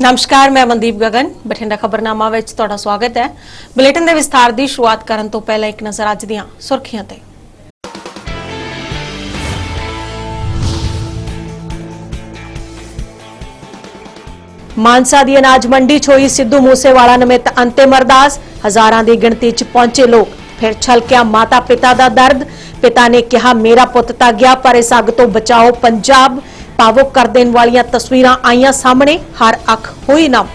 नमस्कार, मैं मनदीप गगन बठिंडा खबरनामा विच तुहाडा स्वागत है। बुलेटिन दे विस्तार दी शुरुआत करन तो पहले एक नज़र अज दीआं सुर्खियां ते। मानसा दी अनाज मंडी च होई सिद्धू मूसेवाला नमित अंतिम अरदास। हजारां दी गिणती च पहुंचे लोग। फिर छलकिया माता पिता दा दर्द। पिता ने कहा मेरा पुत्त तां गया पर इस अग तो बचाओ पंजाब। भावुक कर देने वाली तस्वीरां आईयां सामने, हर अख हुई नम।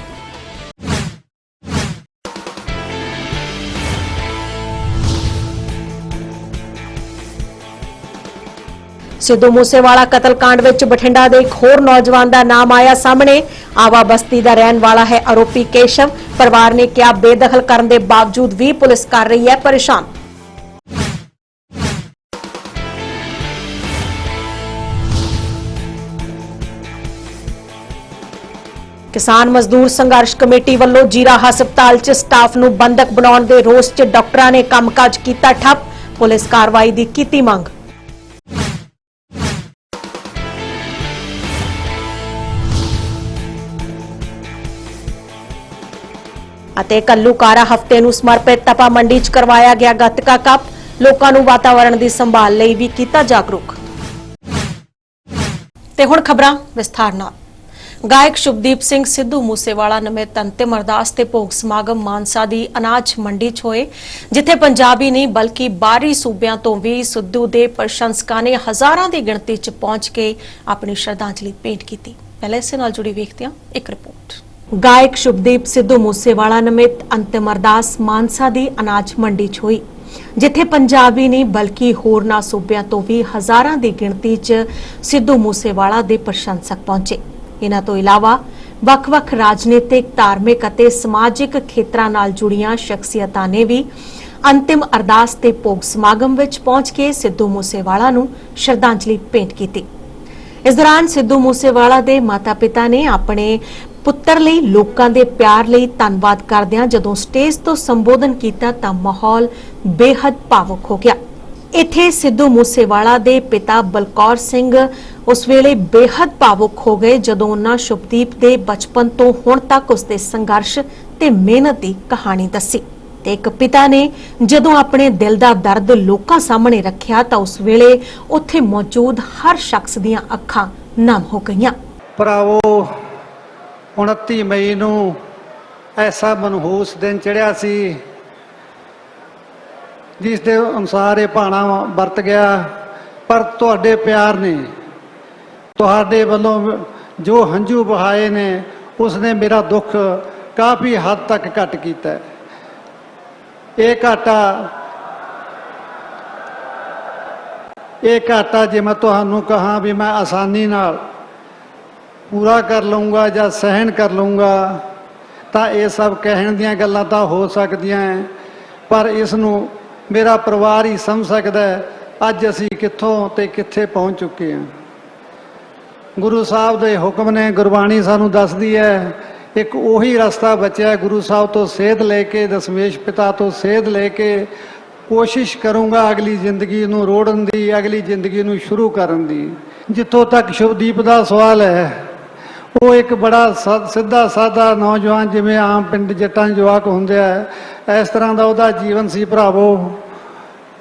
सिद्धू मूसेवाला कतलकांड विच बठिंडा दे एक होर नौजवान का नाम आया सामने। आवा बस्ती का रहने वाला है आरोपी केशव। परिवार ने क्या बेदखल करने के बावजूद भी पुलिस कर रही है परेशान। किसान मजदूर संघर्ष कमेटी वालों जीरा हस्पताल च स्टाफ नूं बंधक बनाउण दे रोस च डॉक्टरां ने कामकाज कीता ठप। पुलिस कार्रवाई दी कीती मंग। अते कल्लूकारा हफ्ते नूं समर्पित तपा मंडी च करवाया गया गतका कप। लोकां नूं वातावरण दी संभाल लई भी कीता जागरूक। ते हुण खबरां विस्तार नाल। गायक शुभदीप सिंह सिद्धू मूसेवाला नमित अंतिम अरदास ते भोग समागम मानसा दी अनाज मंडी च होए, जिथे पंजाबी नहीं बल्कि बाहरी सूबियां तो भी सिद्धू दे प्रशंसकां ने हजारां दी गिणती च पहुंच के अपनी श्रद्धांजलि भेंट की। पहले इस नाल जुड़ी वेखते हैं एक रिपोर्ट। गायक शुभदीप सिद्धू मूसेवाला नमित अंतिम अरदास मानसा दी अनाज मंडी च होई, जिथे पंजाबी नहीं बल्कि होरना सूबियां तो भी हजारां दी गिणती च सिद्धू मूसेवाला दे प्रशंसक पहुंचे। इन्हां तो इलावा वख-वख राजनीतिक, धार्मिक अते समाजिक खेत्रां नाल जुड़ियां शख्सियतां ने भी अंतिम अरदास ते भोग समागम विच पहुंच के सिद्धू मूसेवाला नूं श्रद्धांजलि भेंट कीती। इस दौरान सिद्धू मूसेवाला दे माता पिता ने अपने पुत्तर लई लोकां दे प्यार लई धन्नवाद करदिआं जदों स्टेज तो संबोधन कीता तां माहौल बेहद भावुक हो गया। इत्थे सिद्धू मूसेवाला दे पिता बलकौर सिंह उस वेले बेहद भावुक हो गए जदों उन्हां शुभदीप दे बचपन तो हुण तक उसदे संघर्ष ते मेहनत दी कहानी दसी। ते एक पिता ने जदों अपने दिल दा दर्द लोकां सामने रखिया तां उस वेले उत्थे मौजूद हर शख्स दीआं अखां नम हो गईयां। भरावो 29 मई नूं ऐसा मनहूस दिन चढ़िया सी जिस दे अनुसार ये भाना वरत गया, पर तुहाडे प्यार ने, तुहाडे वल्लों जो हंझू बहाए ने, उसने मेरा दुख काफ़ी हद तक घट कीता है। ये घाटा जे मैं तुहानू कहा भी मैं आसानी नाल पूरा कर लूँगा या सहन कर लूँगा तो ये सब कहण दियां गल्लां तां हो सकदियां हैं, पर इसनूं मेरा परिवार ही समझ सकता है अज असी कित्थों ते कित्थे पहुँच चुके हैं। गुरु साहब दे हुक्म ने, गुरबाणी सानू दसदी है, एक उही रास्ता बचा गुरु साहब तो सेध लेके, दशमेश पिता तो सेध लेके कोशिश करूँगा अगली जिंदगी नूं रोड़न दी, अगली जिंदगी नूं शुरू करन दी। जिथों तक शुभदीप का सवाल है, वो एक बड़ा सीधा साधा नौजवान जिमें आम पिंड जट्टां जवाक हुंदे आ, इस तरह का उहदा जीवन सी। भरावो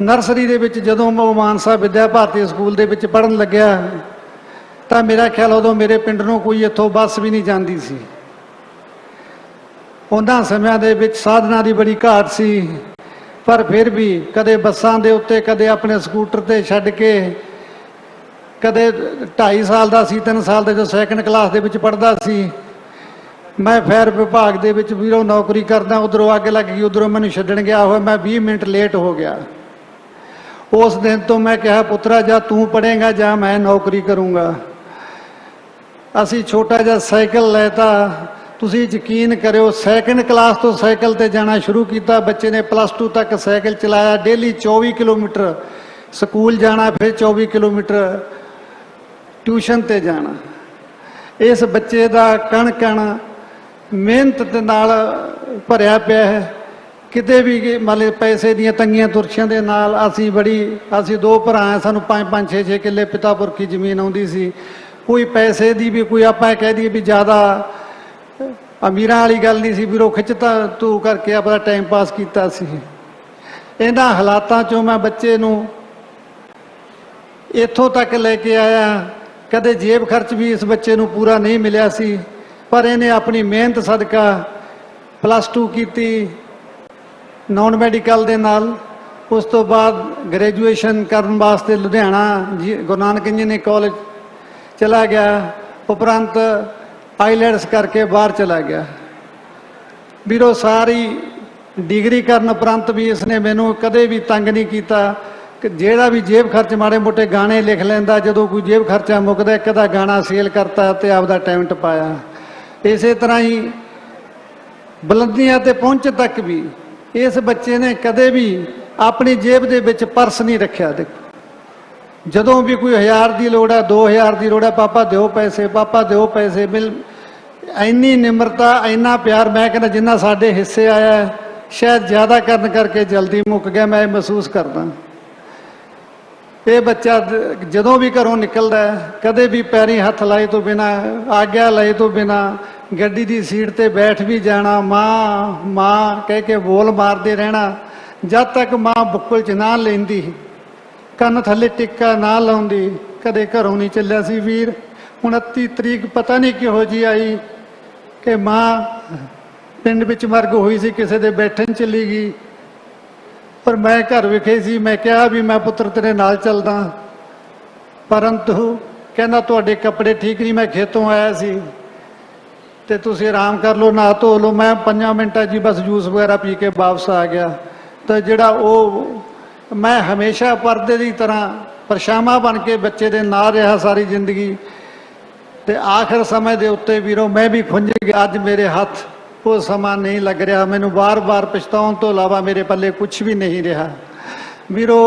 नर्सरी दे विच जदों मैं मानसा विद्या भारती स्कूल दे विच पढ़न लग्या तो मेरा ख्याल उदों मेरे पिंड नूं कोई इत्थों बस भी नहीं जाती सी। उन्हां समयां दे विच साधना की बड़ी घाट सी, पर फिर भी कदे बसां दे उत्ते, कदे अपने स्कूटर ते छड्ड के, कदे 2.5 साल का सी, 3 साल का जो सैकंड क्लास दे विच पढ़दा सी। मैं फायर विभाग दे विच वीरों नौकरी करदा, उधरों अग लग गई, उधरों मैनूं छड्डण गया हुआ, मैं 20 मिनट लेट हो गया। उस दिन तो मैं कहा पुत्रा जा तू पढ़ेगा जा मैं नौकरी करूँगा। असी छोटा जिहा साइकिल लैता, तुसी यकीन करो सैकंड क्लास तो साइकिल ते जाना शुरू किया। बच्चे ने +2 तक साइकिल चलाया, डेली 24 किलोमीटर स्कूल जाना, फिर 24 किलोमीटर ट्यूशन ते जाना। इस बच्चे का कण कण मेहनत दे नाल भरिया पिया है। किते भी मतलब पैसे दियां तंगियां तुरशियां दे नाल असी 2 भरा हैं, सानू 5-5 6-6 किले पिता पुरखी जमीन आउंदी सी। कोई पैसे की भी कोई आप कह दिए भी ज़्यादा ਅਮੀਰਾਂ ਵਾਲੀ ਗੱਲ ਨਹੀਂ ਸੀ ਵੀਰੋ, ਖਿੱਚਤਾ ਤੂੰ ਕਰਕੇ ਆਪਣਾ ਟਾਈਮ ਪਾਸ ਕੀਤਾ ਸੀ। ਇਹਨਾਂ ਹਾਲਾਤਾਂ 'ਚੋਂ ਮੈਂ ਬੱਚੇ ਨੂੰ ਇੱਥੋਂ ਤੱਕ ਲੈ ਕੇ ਆਇਆ। ਕਦੇ ਜੇਬ ਖਰਚ ਵੀ ਇਸ ਬੱਚੇ ਨੂੰ ਪੂਰਾ ਨਹੀਂ ਮਿਲਿਆ ਸੀ, ਪਰ ਇਹਨੇ ਆਪਣੀ ਮਿਹਨਤ ਸਦਕਾ +2 ਕੀਤੀ ਨਾਨ ਮੈਡੀਕਲ ਦੇ ਨਾਲ। ਉਸ ਤੋਂ ਬਾਅਦ ਗ੍ਰੈਜੂਏਸ਼ਨ ਕਰਨ ਵਾਸਤੇ ਲੁਧਿਆਣਾ ਗੁਰੂ ਨਾਨਕ ਇੰਜੀਨੀਅਰਿੰਗ ਕਾਲਜ ਚਲਾ ਗਿਆ। ਉਪਰੰਤ ਆਈਲੈਟਸ ਕਰਕੇ ਬਾਹਰ ਚਲਾ ਗਿਆ। ਵੀਰੋ ਸਾਰੀ ਡਿਗਰੀ ਕਰਨ ਉਪਰੰਤ ਵੀ ਇਸਨੇ ਮੈਨੂੰ ਕਦੇ ਵੀ ਤੰਗ ਨਹੀਂ ਕੀਤਾ ਕਿ ਜਿਹੜਾ ਵੀ ਜੇਬ ਖਰਚ ਮਾੜੇ ਮੋਟੇ ਗਾਣੇ ਲਿਖ ਲੈਂਦਾ। ਜਦੋਂ ਕੋਈ ਜੇਬ ਖਰਚਾ ਮੁੱਕਦਾ ਇੱਕ ਦਾ ਗਾਣਾ ਸੇਲ ਕਰਤਾ ਤੇ ਆਪਦਾ ਟਾਈਮ ਟਪਾਇਆ। ਇਸੇ ਤਰ੍ਹਾਂ ਹੀ ਬੁਲੰਦੀਆਂ ਤੇ ਪਹੁੰਚ ਤੱਕ ਵੀ ਇਸ ਬੱਚੇ ਨੇ ਕਦੇ ਵੀ ਆਪਣੀ ਜੇਬ ਦੇ ਵਿੱਚ ਪਰਸ ਨਹੀਂ ਰੱਖਿਆ। ਦੇਖੋ ਜਦੋਂ ਵੀ ਕੋਈ 1000 ਦੀ ਲੋੜ ਹੈ, 2000 ਦੀ ਲੋੜ ਹੈ, ਪਾਪਾ ਦਿਓ ਪੈਸੇ, ਪਾਪਾ ਦਿਓ ਪੈਸੇ। ਇੰਨੀ ਨਿਮਰਤਾ, ਇੰਨਾ ਪਿਆਰ, ਮੈਂ ਕਹਿੰਦਾ ਜਿੰਨਾ ਸਾਡੇ ਹਿੱਸੇ ਆਇਆ ਸ਼ਾਇਦ ਜ਼ਿਆਦਾ ਕਰਨ ਕਰਕੇ ਜਲਦੀ ਮੁੱਕ ਗਿਆ। ਮੈਂ ਇਹ ਮਹਿਸੂਸ ਕਰਦਾ। ਇਹ ਬੱਚਾ ਜਦੋਂ ਵੀ ਘਰੋਂ ਨਿਕਲਦਾ ਕਦੇ ਵੀ ਪੈਰੀਂ ਹੱਥ ਲਾਏ ਤੋਂ ਬਿਨਾਂ, ਆਗਿਆ ਲਏ ਤੋਂ ਬਿਨਾਂ ਗੱਡੀ ਦੀ ਸੀਟ ਤੇ ਬੈਠ ਵੀ ਜਾਣਾ। ਮਾਂ ਮਾਂ ਕਹਿ ਕੇ ਬੋਲ ਮਾਰਦੇ ਰਹਿਣਾ। ਜਦ ਤੱਕ ਮਾਂ ਬੁੱਕਲ 'ਚ ਨਾ ਲੈਂਦੀ, ਕੰਨ ਥੱਲੇ ਟਿੱਕਾ ਨਾ ਲਾਉਂਦੀ, ਕਦੇ ਘਰੋਂ ਨਹੀਂ ਚੱਲਿਆ ਸੀ ਵੀਰ। 29 ਤਰੀਕ ਪਤਾ ਨਹੀਂ ਕਿਹੋ ਜਿਹੀ ਆਈ ਕਿ ਮਾਂ ਪਿੰਡ ਵਿੱਚ ਮਰਗ ਹੋਈ ਸੀ, ਕਿਸੇ ਦੇ ਬੈਠਣ ਚਲੀ ਗਈ, ਪਰ ਮੈਂ ਘਰ ਵਿਖੇ ਸੀ। ਮੈਂ ਕਿਹਾ ਵੀ ਮੈਂ ਪੁੱਤਰ ਤੇਰੇ ਨਾਲ ਚੱਲਦਾ, ਪਰੰਤੂ ਕਹਿੰਦਾ ਤੁਹਾਡੇ ਕੱਪੜੇ ਠੀਕ ਨਹੀਂ, ਮੈਂ ਖੇਤੋਂ ਆਇਆ ਸੀ ਤੇ ਤੁਸੀਂ ਆਰਾਮ ਕਰ ਲਓ, ਨਹਾ ਧੋ ਲਓ। ਮੈਂ 5 ਮਿੰਟਾਂ 'ਚ ਬਸ ਜੂਸ ਵਗੈਰਾ ਪੀ ਕੇ ਵਾਪਸ ਆ ਗਿਆ। ਤਾਂ ਜਿਹੜਾ ਉਹ ਮੈਂ ਹਮੇਸ਼ਾ ਪਰਦੇ ਦੀ ਤਰ੍ਹਾਂ ਪਰਛਾਵਾਂ ਬਣ ਕੇ ਬੱਚੇ ਦੇ ਨਾਲ ਰਿਹਾ ਸਾਰੀ ਜ਼ਿੰਦਗੀ। ਤੇ ਆਖਰ ਸਮੇਂ ਦੇ ਉੱਤੇ ਵੀਰੋ ਮੈਂ ਵੀ ਖੁੰਝ ਗਿਆ। ਅੱਜ ਮੇਰੇ ਹੱਥ ਉਹ ਸਮਾਂ ਨਹੀਂ ਲੱਗ ਰਿਹਾ। ਮੈਨੂੰ ਵਾਰ-ਵਾਰ ਪਛਤਾਉਣ ਤੋਂ ਇਲਾਵਾ ਮੇਰੇ ਪੱਲੇ ਕੁਝ ਵੀ ਨਹੀਂ ਰਿਹਾ। ਵੀਰੋ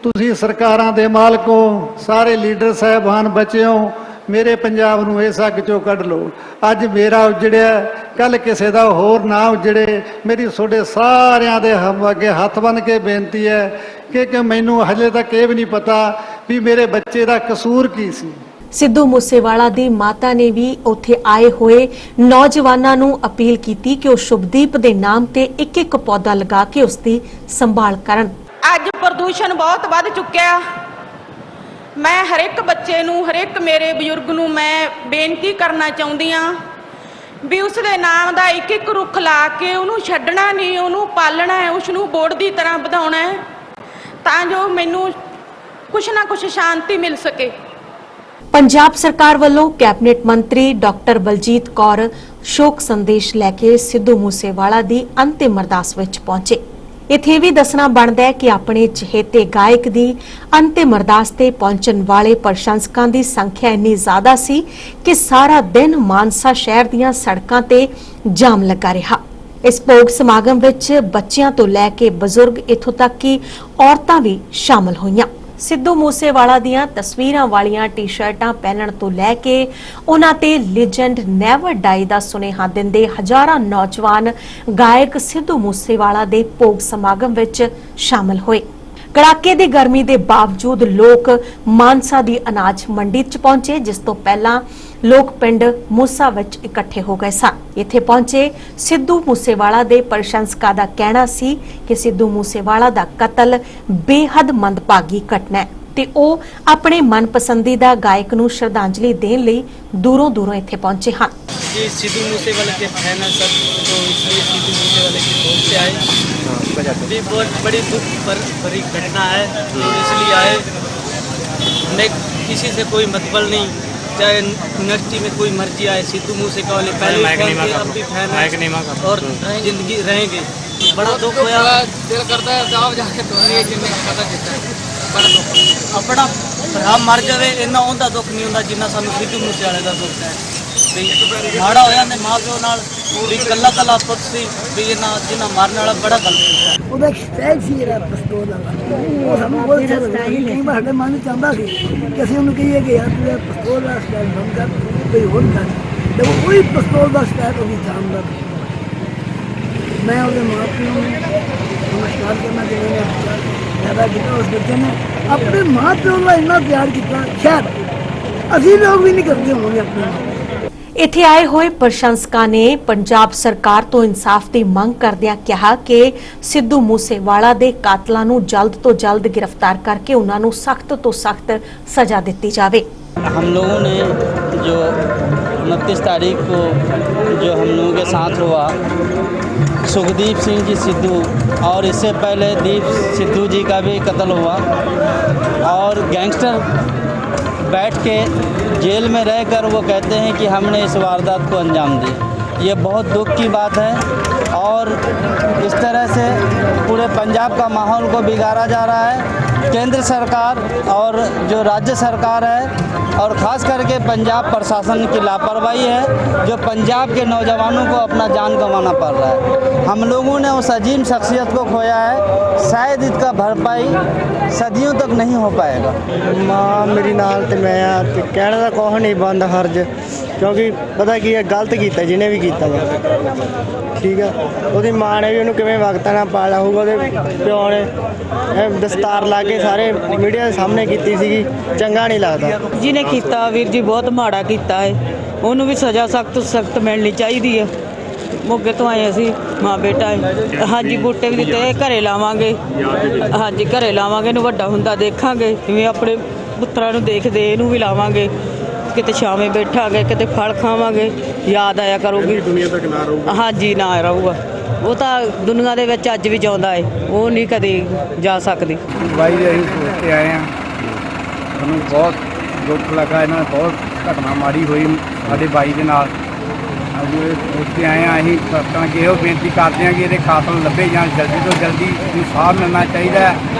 ਤੁਸੀਂ ਸਰਕਾਰਾਂ ਦੇ ਮਾਲਕੋ, ਸਾਰੇ ਲੀਡਰ ਸਾਹਿਬਾਨ ਬੱਚਿਓ, ਮੇਰੇ ਪੰਜਾਬ ਨੂੰ ਇਸ ਅੱਗ 'ਚੋਂ ਕੱਢ ਲਓ। ਅੱਜ ਮੇਰਾ ਉਜੜਿਆ, ਕੱਲ ਕਿਸੇ ਦਾ ਹੋਰ ਨਾ ਉਜੜੇ। ਮੇਰੀ ਤੁਹਾਡੇ ਸਾਰਿਆਂ ਦੇ ਅੱਗੇ ਹੱਥ ਬੰਨ੍ਹ ਕੇ ਬੇਨਤੀ ਹੈ ਕਿ ਮੈਨੂੰ ਹਜੇ ਤੱਕ ਇਹ ਵੀ ਨਹੀਂ ਪਤਾ ਵੀ ਮੇਰੇ ਬੱਚੇ ਦਾ ਕਸੂਰ ਕੀ ਸੀ। ਸਿੱਧੂ ਮੂਸੇਵਾਲਾ ਦੀ ਮਾਤਾ ਨੇ ਵੀ ਉੱਥੇ ਆਏ ਹੋਏ ਨੌਜਵਾਨਾਂ ਨੂੰ ਅਪੀਲ ਕੀਤੀ ਕਿ ਉਹ ਸ਼ੁਭਦੀਪ ਦੇ ਨਾਮ ਤੇ ਇੱਕ ਪੌਦਾ ਲਗਾ ਕੇ ਉਸ ਦੀ ਸੰਭਾਲ ਕਰਨ। ਅੱਜ ਪ੍ਰਦੂਸ਼ਣ ਬਹੁਤ ਵੱਧ ਚੁੱਕਿਆ। ਮੈਂ ਹਰ ਇੱਕ ਬੱਚੇ ਨੂੰ, ਹਰ ਇੱਕ ਮੇਰੇ ਬਜ਼ੁਰਗ ਨੂੰ ਮੈਂ ਬੇਨਤੀ ਕਰਨਾ ਚਾਹੁੰਦੀ ਹਾਂ ਵੀ ਉਸ ਦੇ ਨਾਮ ਦਾ ਇੱਕ ਰੁੱਖ ਲਾ ਕੇ ਉਹਨੂੰ ਛੱਡਣਾ ਨਹੀਂ, ਉਹਨੂੰ ਪਾਲਣਾ ਹੈ, ਉਸ ਨੂੰ ਬੋੜ ਦੀ ਤਰ੍ਹਾਂ ਵਧਾਉਣਾ ਹੈ ਤਾਂ ਜੋ ਮੈਨੂੰ ਕੁਛ ਨਾ ਕੁਛ ਸ਼ਾਂਤੀ ਮਿਲ ਸਕੇ। ਪੰਜਾਬ ਸਰਕਾਰ ਵੱਲੋਂ ਕੈਬਨਿਟ ਮੰਤਰੀ ਡਾਕਟਰ ਬਲਜੀਤ ਕੌਰ ਸ਼ੋਕ ਸੰਦੇਸ਼ ਲੈ ਕੇ ਸਿੱਧੂ ਮੂਸੇਵਾਲਾ ਦੀ ਅੰਤਿਮ ਅਰਦਾਸ ਵਿੱਚ ਪਹੁੰਚੇ। ਇੱਥੇ ਵੀ ਦੱਸਣਾ ਬਣਦਾ ਹੈ ਕਿ ਆਪਣੇ ਚਹੇਤੇ ਗਾਇਕ ਦੀ ਅੰਤਿਮ ਅਰਦਾਸ ਤੇ ਪਹੁੰਚਣ ਵਾਲੇ ਪ੍ਰਸ਼ੰਸਕਾਂ ਦੀ ਸੰਖਿਆ ਇੰਨੀ ਜ਼ਿਆਦਾ ਸੀ ਕਿ ਸਾਰਾ ਦਿਨ ਮਾਨਸਾ ਸ਼ਹਿਰ ਦੀਆਂ ਸੜਕਾਂ ਤੇ ਜਾਮ ਲੱਗਾ ਰਿਹਾ। ਇਸ ਭੋਗ ਸਮਾਗਮ ਵਿੱਚ ਬੱਚਿਆਂ ਤੋਂ ਲੈ ਕੇ ਬਜ਼ੁਰਗ, ਇੱਥੋਂ ਤੱਕ ਕਿ ਔਰਤਾਂ ਵੀ ਸ਼ਾਮਲ ਹੋਈਆਂ। ਸਿੱਧੂ ਮੂਸੇਵਾਲਾ ਦੀਆਂ ਤਸਵੀਰਾਂ ਵਾਲੀਆਂ ਟੀ-ਸ਼ਰਟਾਂ ਪਹਿਨਣ ਤੋਂ ਲੈ ਕੇ ਉਹਨਾਂ ਤੇ ਲੀਜੈਂਡ ਨੈਵਰ ਡਾਈ ਦਾ ਸੁਨੇਹਾ ਦਿੰਦੇ ਹਜ਼ਾਰਾਂ ਨੌਜਵਾਨ ਗਾਇਕ ਸਿੱਧੂ ਮੂਸੇਵਾਲਾ ਦੇ ਭੋਗ ਸਮਾਗਮ ਵਿੱਚ ਸ਼ਾਮਲ ਹੋਏ। ਕੜਾਕੇ ਦੀ ਗਰਮੀ ਦੇ ਬਾਵਜੂਦ ਲੋਕ ਮਾਨਸਾ ਦੀ ਅਨਾਜ ਮੰਡੀ 'ਚ ਪਹੁੰਚੇ, ਜਿਸ ਤੋਂ ਪਹਿਲਾਂ ਲੋਕ ਪਿੰਡ ਮੂਸਾ ਵਿੱਚ ਇਕੱਠੇ ਹੋ ਗਏ ਸਨ। ਇੱਥੇ ਪਹੁੰਚੇ ਸਿੱਧੂ ਮੂਸੇਵਾਲਾ ਦੇ ਪ੍ਰਸ਼ੰਸਕਾਂ ਦਾ ਕਹਿਣਾ ਸੀ ਕਿ ਸਿੱਧੂ ਮੂਸੇਵਾਲਾ ਦਾ ਕਤਲ ਬੇਹੱਦ ਮੰਦਭਾਗੀ ਘਟਨਾ ਹੈ ਤੇ ਉਹ ਆਪਣੇ ਮਨਪਸੰਦੀਦਾ ਗਾਇਕ ਨੂੰ ਸ਼ਰਧਾਂਜਲੀ ਦੇਣ ਲਈ ਦੂਰੋਂ ਦੂਰੋਂ ਇੱਥੇ ਪਹੁੰਚੇ ਹਨ। ये सिद्धू मूसेवाले के फैन हैं सब, तो इसलिए सिद्धू मूसेवाले के भोग से आए। ये बहुत बड़ी दुख भरी घटना है, तो इसलिए आए। मैं किसी से कोई मतलब नहीं, चाहे यूनिवर्सिटी में कोई मर्जी आए। सिद्धू मूसेवाले पहले फैन थे, अब भी फैन है और जिंदगी रहेंगे। बड़ा दुख होया, दिल करता है साहब जाके धोनी जिन्हें पता चलता है बड़ा दुख। अपना भरा मर जाए इन्ना उनका दुख नहीं होता जिन्ना सानू सिद्धू मूसेवाले का दुख है। माड़ा होया ने माँ प्यो नाल भी कल्ला कल्ला पुੱਤ ਸੀ ਵੀ ਇਹਨਾਂ ਜਿਨ੍ਹਾਂ ਮਾਰਨ ਵਾਲਾ ਬੜਾ ਗਲਤ ਸੀ। ਉਹਦਾ ਇੱਕ ਸਟਾਈਲ ਸੀ ਜਿਹੜਾ ਪਿਸਤੌਲ ਵਾਲਾ, ਉਹ ਸਾਨੂੰ ਬਹੁਤ ਸਟਾਈਲ ਕਈ ਵਾਰ ਸਾਡੇ ਮਨ ਨੂੰ ਚਾਹੁੰਦਾ ਸੀ ਕਿ ਅਸੀਂ ਉਹਨੂੰ ਕਹੀਏ ਕਿ ਯਾਰ ਤੂੰ ਪਿਸਤੌਲ ਦਾ ਸਟਾਈਲ ਬੰਦ ਕਰ, ਕੋਈ ਹੋਰ ਕਰ, ਤੇ ਉਹ ਕੋਈ ਪਿਸਤੌਲ ਦਾ ਸਟਾਈਲ ਉਹ ਨਹੀਂ ਚਾਹੁੰਦਾ। ਮੈਂ ਉਹਦੇ ਮਾਂ ਪਿਓ ਨੂੰ ਨਮਸਕਾਰ ਕਰਨਾ ਚਾਹੁੰਦਾ ਹਾਂ। ਜ਼ਿਆਦਾ ਕੀਤਾ ਉਸ ਬੱਚੇ ਨੇ ਆਪਣੇ ਮਾਂ ਪਿਓ ਨੂੰ ਇੰਨਾ ਪਿਆਰ ਕੀਤਾ, ਸ਼ਾਇਦ ਅਸੀਂ ਲੋਕ ਵੀ ਨਹੀਂ ਕਰਦੇ ਹੋਵਾਂਗੇ ਆਪਣੇ। ਇੱਥੇ ਆਏ ਹੋਏ ਪ੍ਰਸ਼ੰਸਕਾਂ ਨੇ ਪੰਜਾਬ ਸਰਕਾਰ ਤੋਂ ਇਨਸਾਫ ਦੀ ਮੰਗ ਕਰਦਿਆਂ ਕਿਹਾ ਕਿ ਸਿੱਧੂ ਮੂਸੇਵਾਲਾ ਦੇ ਕਾਤਲਾਂ ਨੂੰ ਜਲਦ ਤੋਂ ਜਲਦ ਗ੍ਰਿਫਤਾਰ ਕਰਕੇ ਉਹਨਾਂ ਨੂੰ ਸਖਤ ਤੋਂ ਸਖਤ ਸਜ਼ਾ ਦਿੱਤੀ ਜਾਵੇ। हम लोगों ने जो 29 तारीख को जो हम लोगों के साथ हुआ, सुखदीप सिंह जी सिद्धू और इससे पहले दीप सिद्धू जी का भी कत्ल हुआ और गैंगस्टर बैठ के जेल में रहकर वो कहते हैं कि हमने इस वारदात को अंजाम दिया। ये बहुत दुख की बात है और इस तरह से पूरे पंजाब का माहौल को बिगाड़ा जा रहा है। केंद्र सरकार और जो राज्य सरकार है और ख़ास करके पंजाब प्रशासन की लापरवाही है जो पंजाब के नौजवानों को अपना जान गंवाना पड़ रहा है। हम लोगों ने उस अजीम शख्सियत को खोया है, शायद इसका भरपाई सदियों तक नहीं हो पाएगा। मां मेरी नाल ते मैं आ ते कहने दा कुछ नहीं बंद हर्ज, क्योंकि पता की है गलत किया जिन्हें भी किया वा, ठीक है। ਉਹਦੀ ਮਾਂ ਨੇ ਵੀ ਉਹਨੂੰ ਕਿਵੇਂ ਵਕਤ ਨਾਲ ਪਾਲਿਆ ਹੋਊਗਾ, ਉਹਦੇ ਪਿਓ ਨੇ ਦਸਤਾਰ ਲਾ ਕੇ ਸਾਰੇ ਮੀਡੀਆ ਦੇ ਸਾਹਮਣੇ ਕੀਤੀ ਸੀਗੀ, ਚੰਗਾ ਨਹੀਂ ਲੱਗਦਾ। ਜਿਹਨੇ ਕੀਤਾ ਵੀਰ ਜੀ ਬਹੁਤ ਮਾੜਾ ਕੀਤਾ ਹੈ, ਉਹਨੂੰ ਵੀ ਸਜ਼ਾ ਸਖਤ ਸਖਤ ਮਿਲਣੀ ਚਾਹੀਦੀ ਹੈ। ਮੋਗੇ ਤੋਂ ਆਏ ਅਸੀਂ ਮਾਂ ਬੇਟਾ ਹੈ। ਹਾਂਜੀ ਬੂਟੇ ਵੀ ਦਿੱਤੇ, ਘਰੇ ਲਾਵਾਂਗੇ, ਹਾਂਜੀ ਘਰੇ ਲਾਵਾਂਗੇ, ਇਹਨੂੰ ਵੱਡਾ ਹੁੰਦਾ ਦੇਖਾਂਗੇ, ਜਿਵੇਂ ਆਪਣੇ ਪੁੱਤਰਾਂ ਨੂੰ ਦੇਖਦੇ ਇਹਨੂੰ ਵੀ ਲਾਵਾਂਗੇ, ਕਿਤੇ ਛਾਵੇਂ ਬੈਠਾਂਗੇ, ਕਿਤੇ ਫਲ ਖਾਵਾਂਗੇ, ਯਾਦ ਆਇਆ ਕਰੂਗੀ। ਦੁਨੀਆ ਤੱਕ ਨਾ ਰਹੂਗਾ, ਹਾਂਜੀ ਨਾ ਰਹੂਗਾ। ਉਹ ਤਾਂ ਦੁਨੀਆ ਦੇ ਵਿੱਚ ਅੱਜ ਵੀ ਜਿਉਂਦਾ ਹੈ, ਉਹ ਨਹੀਂ ਕਦੇ ਜਾ ਸਕਦੀ। ਬਾਈ ਦੇ ਅਸੀਂ ਸੋਚ ਕੇ ਆਏ ਹਾਂ, ਸਾਨੂੰ ਬਹੁਤ ਦੁੱਖ ਲੱਗਾ, ਇਹਨਾਂ ਨੇ ਬਹੁਤ ਘਟਨਾ ਮਾੜੀ ਹੋਈ ਸਾਡੇ ਬਾਈ ਦੇ ਨਾਲ। ਅੱਜ ਸੋਚ ਕੇ ਆਏ ਹਾਂ, ਅਸੀਂ ਸਰਕਾਰ ਅੱਗੇ ਇਹੋ ਬੇਨਤੀ ਕਰਦੇ ਹਾਂ ਕਿ ਇਹਦੇ ਕਾਤਲ ਲੱਭੇ ਜਾਣ, ਜਲਦੀ ਤੋਂ ਜਲਦੀ ਇਨਸਾਫ ਮਿਲਣਾ ਚਾਹੀਦਾ ਹੈ,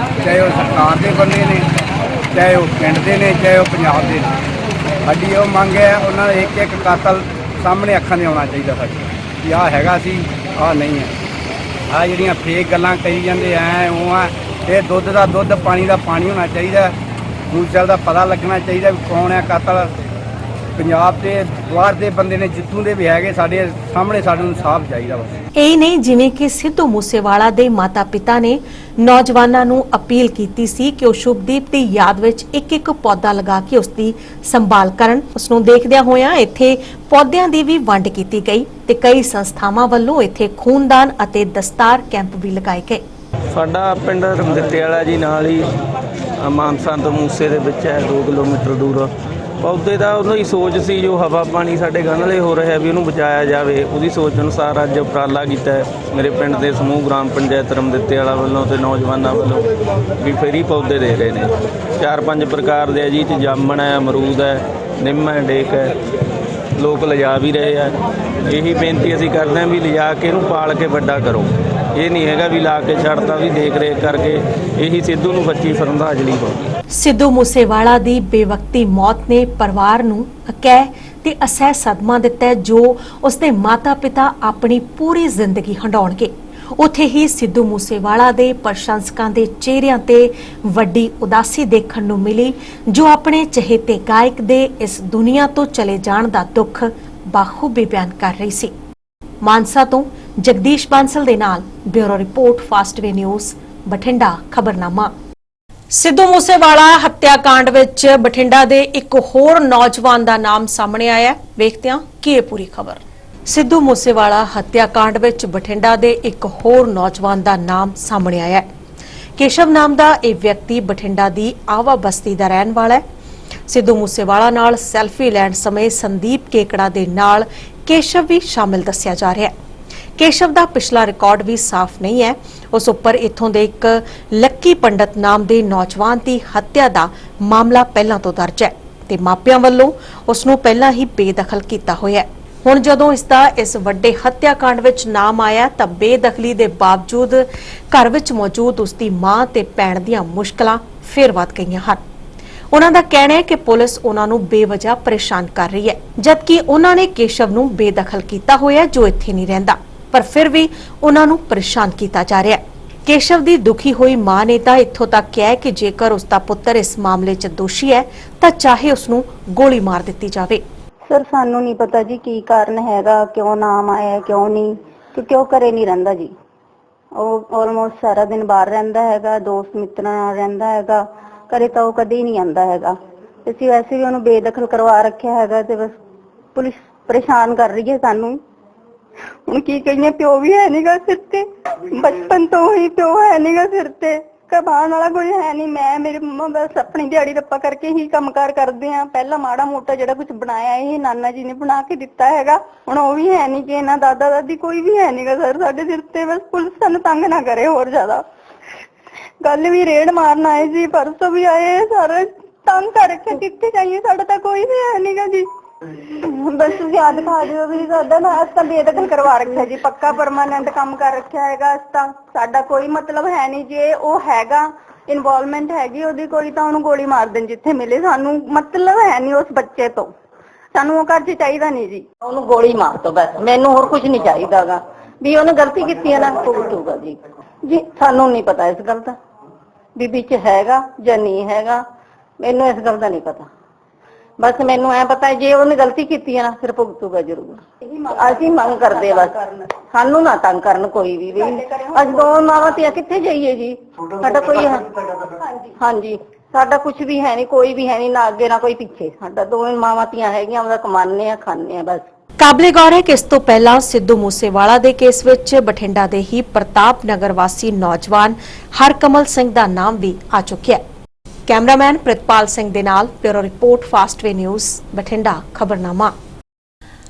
ਚਾਹੇ ਉਹ ਸਰਕਾਰ ਦੇ ਬੰਦੇ ਨੇ, ਚਾਹੇ ਉਹ ਪਿੰਡ ਦੇ ਨੇ, ਚਾਹੇ ਉਹ ਪੰਜਾਬ ਦੇ ਨੇ। ਸਾਡੀ ਉਹ ਮੰਗ ਹੈ ਉਹਨਾਂ ਦਾ ਇੱਕ ਇੱਕ ਕਾਤਲ ਸਾਹਮਣੇ ਅੱਖਾਂ ਦੇ ਆਉਣਾ ਚਾਹੀਦਾ ਸਾਡੀ, ਕਿ ਆਹ ਹੈਗਾ ਸੀ ਆਹ ਨਹੀਂ ਹੈ। ਆਹ ਜਿਹੜੀਆਂ ਫੇਕ ਗੱਲਾਂ ਕਰੀ ਜਾਂਦੇ ਐ ਉਹ ਆ, ਇਹ ਦੁੱਧ ਦਾ ਦੁੱਧ ਪਾਣੀ ਦਾ ਪਾਣੀ ਹੋਣਾ ਚਾਹੀਦਾ। ਮੂਸੇਵਾਲੇ ਦਾ ਪਤਾ ਲੱਗਣਾ ਚਾਹੀਦਾ ਵੀ ਕੌਣ ਹੈ ਕਾਤਲ। ਪੰਜਾਬ ਦੇ ਬਾਹਰ ਦੇ ਬੰਦੇ ਨੇ ਜਿੱਥੋਂ ਦੇ ਵੀ ਹੈਗੇ, ਸਾਡੇ ਸਾਹਮਣੇ ਸਾਨੂੰ ਇਨਸਾਫ ਚਾਹੀਦਾ ਬਸ। ਇਹ ਨਹੀਂ ਜਿਵੇਂ ਕਿ ਸਿੱਧੂ ਮੂਸੇਵਾਲਾ ਦੇ ਮਾਤਾ-ਪਿਤਾ ਨੇ ਨੌਜਵਾਨਾਂ ਨੂੰ ਅਪੀਲ ਕੀਤੀ ਸੀ ਕਿ ਉਹ ਸ਼ੁਭਦੀਪ ਦੀ ਯਾਦ ਵਿੱਚ ਇੱਕ ਇੱਕ ਪੌਦਾ ਲਗਾ ਕੇ ਉਸ ਦੀ ਸੰਭਾਲ ਕਰਨ। ਉਸ ਨੂੰ ਦੇਖਦਿਆਂ ਹੋਇਆਂ ਇੱਥੇ ਪੌਦਿਆਂ ਦੀ ਵੀ ਵੰਡ ਕੀਤੀ ਗਈ ਤੇ ਕਈ ਸੰਸਥਾਵਾਂ ਵੱਲੋਂ ਇੱਥੇ ਖੂਨਦਾਨ ਅਤੇ ਦਸਤਾਰ ਕੈਂਪ ਵੀ ਲਗਾਏ ਗਏ। ਸਾਡਾ ਪਿੰਡ ਰਮਦਿੱਤੇ ਵਾਲਾ ਜੀ ਨਾਲ ਹੀ ਮਾਨਸਾ ਤੋਂ ਮੂਸੇ ਦੇ ਵਿੱਚ ਹੈ, 2 ਕਿਲੋਮੀਟਰ ਦੂਰ। ਪੌਦੇ ਦਾ ਉਹਨਾਂ ਦੀ ਸੋਚ ਸੀ ਜੋ ਹਵਾ ਪਾਣੀ ਸਾਡੇ ਗੰਧਲੇ ਹੋ ਰਿਹਾ ਵੀ ਉਹਨੂੰ ਬਚਾਇਆ ਜਾਵੇ, ਉਹਦੀ ਸੋਚ ਅਨੁਸਾਰ ਅੱਜ ਉਪਰਾਲਾ ਕੀਤਾ ਮੇਰੇ ਪਿੰਡ ਦੇ ਸਮੂਹ ਗ੍ਰਾਮ ਪੰਚਾਇਤ ਰਮਦਿੱਤੇ ਵਾਲਾ ਵੱਲੋਂ ਤੇ ਨੌਜਵਾਨਾਂ ਵੱਲੋਂ ਵੀ ਫਰੀ ਪੌਦੇ ਦੇ ਰਹੇ ਨੇ। 4-5 ਪ੍ਰਕਾਰ ਦੇ ਆ ਜੀ, ਤੇ ਜਾਮਣ ਹੈ, ਅਮਰੂਦ ਹੈ, ਨਿੰਮ ਹੈ, ਡੇਕ ਹੈ। ਲੋਕ ਲਿਜਾ ਵੀ ਰਹੇ ਆ। ਇਹੀ ਬੇਨਤੀ ਅਸੀਂ ਕਰਦੇ ਹਾਂ ਵੀ ਲਿਜਾ ਕੇ ਇਹਨੂੰ ਪਾਲ ਕੇ ਵੱਡਾ ਕਰੋ। ਇਹ ਨਹੀਂ ਹੈਗਾ ਵੀ ਲਾ ਕੇ ਛੱਡਤਾ, ਵੀ ਦੇਖ ਰੇਖ ਕਰਕੇ ਇਹੀ ਸਿੱਧੂ ਨੂੰ ਬੱਚੀ ਸ਼ਰਧਾਂਜਲੀ ਹੋਊਗੀ। ਸਿੱਧੂ ਮੂਸੇਵਾਲਾ ਦੀ ਬੇਵਕਤੀ ਮੌਤ ਨੇ ਪਰਿਵਾਰ ਨੂੰ ਅਕਹਿ ਤੇ ਅਸਹਿ ਸਦਮਾ ਦਿੱਤਾ ਜੋ ਉਸਦੇ ਮਾਤਾ-ਪਿਤਾ ਆਪਣੀ ਪੂਰੀ ਜ਼ਿੰਦਗੀ ਹੰਡਾਉਣਗੇ। ਉੱਥੇ ਹੀ ਸਿੱਧੂ ਮੂਸੇਵਾਲਾ ਦੇ ਪ੍ਰਸ਼ੰਸਕਾਂ ਦੇ ਚਿਹਰਿਆਂ ਤੇ ਵੱਡੀ ਉਦਾਸੀ ਦੇਖਣ ਨੂੰ ਮਿਲੀ, ਜੋ ਆਪਣੇ ਚਹੇਤੇ ਗਾਇਕ ਦੇ ਇਸ ਦੁਨੀਆ ਤੋਂ ਚਲੇ ਜਾਣ ਦਾ ਦੁੱਖ ਬਾਖੂਬੀ ਬਿਆਨ ਕਰ ਰਹੀ ਸੀ। ਮਾਨਸਾ ਤੋਂ ਜਗਦੀਸ਼ ਬਾਂਸਲ ਦੇ ਨਾਲ bureau report, Fastway news, Bathinda ਖਬਰਨਾਮਾ। ਸਿੱਧੂ ਮੂਸੇਵਾਲਾ ਹੱਤਿਆਕਾਂਡ ਵਿੱਚ ਬਠਿੰਡਾ ਦੇ ਇੱਕ ਹੋਰ ਨੌਜਵਾਨ ਦਾ ਨਾਮ ਸਾਹਮਣੇ ਆਇਆ ਹੈ। ਵੇਖਦੇ ਹਾਂ ਕੀ ਇਹ ਪੂਰੀ ਖਬਰ। ਸਿੱਧੂ ਮੂਸੇਵਾਲਾ ਹੱਤਿਆਕਾਂਡ ਵਿੱਚ ਬਠਿੰਡਾ ਦੇ ਇੱਕ ਹੋਰ ਨੌਜਵਾਨ ਦਾ ਨਾਮ ਸਾਹਮਣੇ ਆਇਆ ਹੈ। ਕੇਸ਼ਵ ਨਾਮ ਦਾ ਇਹ ਵਿਅਕਤੀ ਬਠਿੰਡਾ ਦੀ ਆਵਾ ਬਸਤੀ ਦਾ ਰਹਿਣ ਵਾਲਾ ਹੈ। ਸਿੱਧੂ ਮੂਸੇਵਾਲਾ ਨਾਲ ਸੈਲਫੀ ਲੈਣ ਸਮੇਂ ਸੰਦੀਪ ਕੇਕੜਾ ਦੇ ਨਾਲ ਕੇਸ਼ਵ ਵੀ ਸ਼ਾਮਿਲ ਦੱਸਿਆ ਜਾ ਰਿਹਾ ਹੈ। ਕੇਸ਼ਵ ਦਾ ਪਿਛਲਾ ਰਿਕਾਰਡ ਵੀ ਸਾਫ਼ ਨਹੀਂ ਹੈ। ਉਸ ਉੱਪਰ ਇੱਥੋਂ ਦੇ ਇੱਕ ਲੱਕੀ ਪੰਡਤ ਨਾਮ ਦੇ ਨੌਜਵਾਨ ਦੀ ਹੱਤਿਆ ਦਾ ਮਾਮਲਾ ਪਹਿਲਾਂ ਤੋਂ ਦਰਜ ਹੈ ਤੇ ਮਾਪਿਆਂ ਵੱਲੋਂ ਉਸ ਨੂੰ ਪਹਿਲਾਂ ਹੀ ਬੇਦਖਲ ਕੀਤਾ ਹੋਇਆ ਹੈ। ਹੁਣ ਜਦੋਂ ਇਸ ਦਾ ਇਸ ਵੱਡੇ ਹੱਤਿਆਕਾਂਡ ਵਿੱਚ ਨਾਮ ਆਇਆ ਤਾਂ ਬੇਦਖਲੀ ਦੇ ਬਾਵਜੂਦ ਘਰ ਵਿੱਚ ਮੌਜੂਦ ਉਸ ਦੀ ਮਾਂ ਤੇ ਭੈਣ ਦੀਆਂ ਮੁਸ਼ਕਲਾਂ ਫਿਰ ਵੱਧ ਗਈਆਂ ਹਨ। ਉਹਨਾਂ ਦਾ ਕਹਿਣਾ ਹੈ ਕਿ ਪੁਲਿਸ ਉਹਨਾਂ ਨੂੰ ਬੇਵਜ੍ਹਾ ਪਰੇਸ਼ਾਨ ਕਰ ਰਹੀ ਹੈ, ਜਦਕਿ ਉਹਨਾਂ ਨੇ ਕੇਸ਼ਵ ਨੂੰ ਬੇਦਖਲ ਕੀਤਾ ਹੋਇਆ ਜੋ ਇੱਥੇ ਨਹੀਂ ਰਹਿੰਦਾ, ਪਰ ਫਿਰ ਵੀ ਉਹਨਾਂ ਨੂੰ ਪਰੇਸ਼ਾਨ ਕੀਤਾ ਜਾ ਰਿਹਾ ਹੈ। ਕੇਸ਼ਵ ਦੀ ਦੁਖੀ ਹੋਈ ਮਾਂ ਨੇ ਤਾਂ ਇੱਥੋਂ ਤੱਕ ਕਿਹਾ ਕਿ ਜੇਕਰ ਉਸ ਦਾ ਪੁੱਤਰ ਇਸ ਮਾਮਲੇ 'ਚ ਦੋਸ਼ੀ ਹੈ ਤਾਂ ਚਾਹੇ ਉਸ ਨੂੰ ਗੋਲੀ ਮਾਰ ਦਿੱਤੀ ਜਾਵੇ। ਸਰ ਸਾਨੂੰ ਨਹੀਂ ਪਤਾ ਜੀ ਕੀ ਕਾਰਨ ਹੈਗਾ, ਕਿਉਂ ਨਾਮ ਆਇਆ ਕਿਉਂ ਨਹੀਂ, ਕਿਉਂਕਿ ਉਹ ਘਰੇ ਨਹੀਂ ਰਹਿੰਦਾ ਜੀ। ਉਹ ਆਲਮੋਸਟ ਸਾਰਾ ਦਿਨ ਬਾਹਰ ਰਹਿੰਦਾ ਹੈਗਾ, ਦੋਸਤ ਮਿੱਤਰਾਂ ਨਾਲ ਰਹਿੰਦਾ ਹੈਗਾ, ਘਰੇ ਤਾਂ ਉਹ ਕਦੇ ਹੀ ਨਹੀਂ ਆਉਂਦਾ ਹੈਗਾ। ਅਸੀਂ ਵੈਸੇ ਵੀ ਉਹਨੂੰ ਬੇਦਖਲ ਕਰਵਾ ਰੱਖਿਆ ਹੈਗਾ ਤੇ ਬਸ ਪੁਲਿਸ ਪਰੇਸ਼ਾਨ ਕਰ ਰਹੀ ਹੈ ਸਾਨੂੰ। ਹੁਣ ਕੀ ਕਹੀਏ, ਪਿਓ ਵੀ ਹੈ ਨਹੀਂਗਾ ਸਿਰ ਤੇ, ਬਚਪਨ ਤੋਂ ਹੀ ਪਿਓ ਹੈ ਨਹੀਂਗਾ ਸਿਰ ਤੇ, ਕਮਾਉਣ ਵਾਲਾ ਕੋਈ ਹੈ ਨਹੀਂ। ਮੈਂ ਮੇਰੀ ਮੰਮਾ ਬਸ ਆਪਣੀ ਦਿਹਾੜੀ ਰੱਪਾ ਕਰਕੇ ਹੀ ਕੰਮਕਾਰ ਕਰਦੇ ਆ। ਪਹਿਲਾਂ ਮਾੜਾ ਮੋਟਾ ਜਿਹੜਾ ਕੁਝ ਬਣਾਇਆ ਇਹ ਨਾਨਾ ਜੀ ਨੇ ਬਣਾ ਕੇ ਦਿੱਤਾ ਹੈਗਾ, ਹੁਣ ਉਹ ਵੀ ਹੈ ਨਹੀਂ ਕਿ ਇਹਨਾਂ ਦਾਦਾ ਦਾਦੀ ਕੋਈ ਵੀ ਹੈ ਨਹੀਂਗਾ ਸਰ ਸਾਡੇ ਸਿਰ ਤੇ। ਬਸ ਪੁਲਿਸ ਸਾਨੂੰ ਤੰਗ ਨਾ ਕਰੇ ਹੋਰ ਜ਼ਿਆਦਾ। ਕੱਲ ਵੀ ਰੇਡ ਮਾਰਨ ਆਏ ਜੀ, ਪਰਸੋਂ ਵੀ ਆਏ, ਸਾਰੇ ਤੰਗ ਕਰ ਰੱਖਿਆ। ਕਿੱਥੇ ਜਾਈਏ, ਸਾਡਾ ਤਾਂ ਕੋਈ ਵੀ ਹੈ ਨਹੀਂਗਾ ਜੀ। ਬਸ ਤੁਸੀਂ ਯਾਦ ਖਾ ਦਿਓ ਵੀ ਸਾਡਾ ਨਾ ਅਸ ਤਾਂ ਬੇਦਖਲ ਕਰਵਾ ਰੱਖਿਆ ਜੀ, ਪੱਕਾ ਪਰਮਾਨੈਂਟ ਕੰਮ ਕਰ ਰੱਖਿਆ ਹੈਗਾ। ਅਸ ਤਾਂ ਸਾਡਾ ਕੋਈ ਮਤਲਬ ਹੈ ਨਹੀਂ, ਜੇ ਉਹ ਹੈਗਾ ਇਨਵੋਲਵਮੈਂਟ ਹੈਗੀ ਉਹਦੀ ਕੋਈ ਤਾਂ ਉਹਨੂੰ ਗੋਲੀ ਮਾਰ ਦੇਣ ਜਿੱਥੇ ਮਿਲੇ। ਸਾਨੂੰ ਮਤਲਬ ਹੈ ਨਹੀਂ ਉਸ ਬੱਚੇ ਤੋਂ, ਸਾਨੂੰ ਉਹ ਘਰ 'ਚ ਚਾਹੀਦਾ ਨਹੀਂ ਜੀ, ਉਹਨੂੰ ਗੋਲੀ ਮਾਰ ਦੋ ਬਸ। ਮੈਨੂੰ ਹੋਰ ਕੁਝ ਨਹੀਂ ਚਾਹੀਦਾਗਾ, ਵੀ ਉਹਨੇ ਗਲਤੀ ਕੀਤੀ ਹੈ ਨਾ ਭੁਗਤੂਗਾ ਜੀ। ਜੀ ਸਾਨੂੰ ਨਹੀਂ ਪਤਾ ਇਸ ਗੱਲ ਦਾ ਵੀ ਵਿੱਚ ਹੈਗਾ ਜਾਂ ਨਹੀਂ ਹੈਗਾ, ਮੈਨੂੰ ਇਸ ਗੱਲ ਦਾ ਨਹੀਂ ਪਤਾ। ਬਸ ਮੈਨੂੰ ਐ ਪਤਾ ਜੇ ਉਹਨੇ ਗਲਤੀ ਕੀਤੀ ਹੈ ਨਾ ਫਿਰ ਭੁਗਤੂਗਾ ਜ਼ਰੂਰ। ਅਸੀਂ ਮੰਗ ਕਰਦੇ ਬਸ, ਸਾਨੂੰ ਨਾ ਤੰਗ ਕਰਨ ਕੋਈ ਵੀ। ਅਸੀਂ ਦੋ ਮਾਵਾਂ ਧੀਆਂ ਕਿੱਥੇ ਜਾਈਏ ਜੀ, ਸਾਡਾ ਕੋਈ ਹਾਂਜੀ ਸਾਡਾ ਕੁਝ ਵੀ ਹੈ ਨਹੀਂ, ਕੋਈ ਵੀ ਹੈ ਨਹੀਂ, ਨਾ ਅੱਗੇ ਨਾ ਕੋਈ ਪਿੱਛੇ। ਸਾਡਾ ਦੋ ਮਾਵਾਂ ਧੀਆਂ ਹੈਗੀਆਂ, ਉਹਦਾ ਕਮਾਉਂਦੇ ਆ ਖਾਂਦੇ ਆ ਬਸ। ਕਾਬਲੇ ਗੌਰ ਹੈ ਕਿ ਇਸ ਤੋਂ ਪਹਿਲਾਂ ਸਿੱਧੂ ਮੂਸੇਵਾਲਾ ਦੇ ਕੇਸ ਵਿੱਚ ਬਠਿੰਡਾ ਦੇ ਹੀ ਪ੍ਰਤਾਪ ਨਗਰ ਵਾਸੀ ਨੌਜਵਾਨ ਹਰਕਮਲ ਸਿੰਘ ਦਾ ਨਾਮ ਵੀ ਆ ਚੁੱਕਿਆ ਹੈ। ਕੈਮਰਾਮੈਨ ਪ੍ਰਿਤਪਾਲ ਸਿੰਘ ਦੇ ਨਾਲ bureau report Fastway news Bathinda ਖਬਰਨਾਮਾ।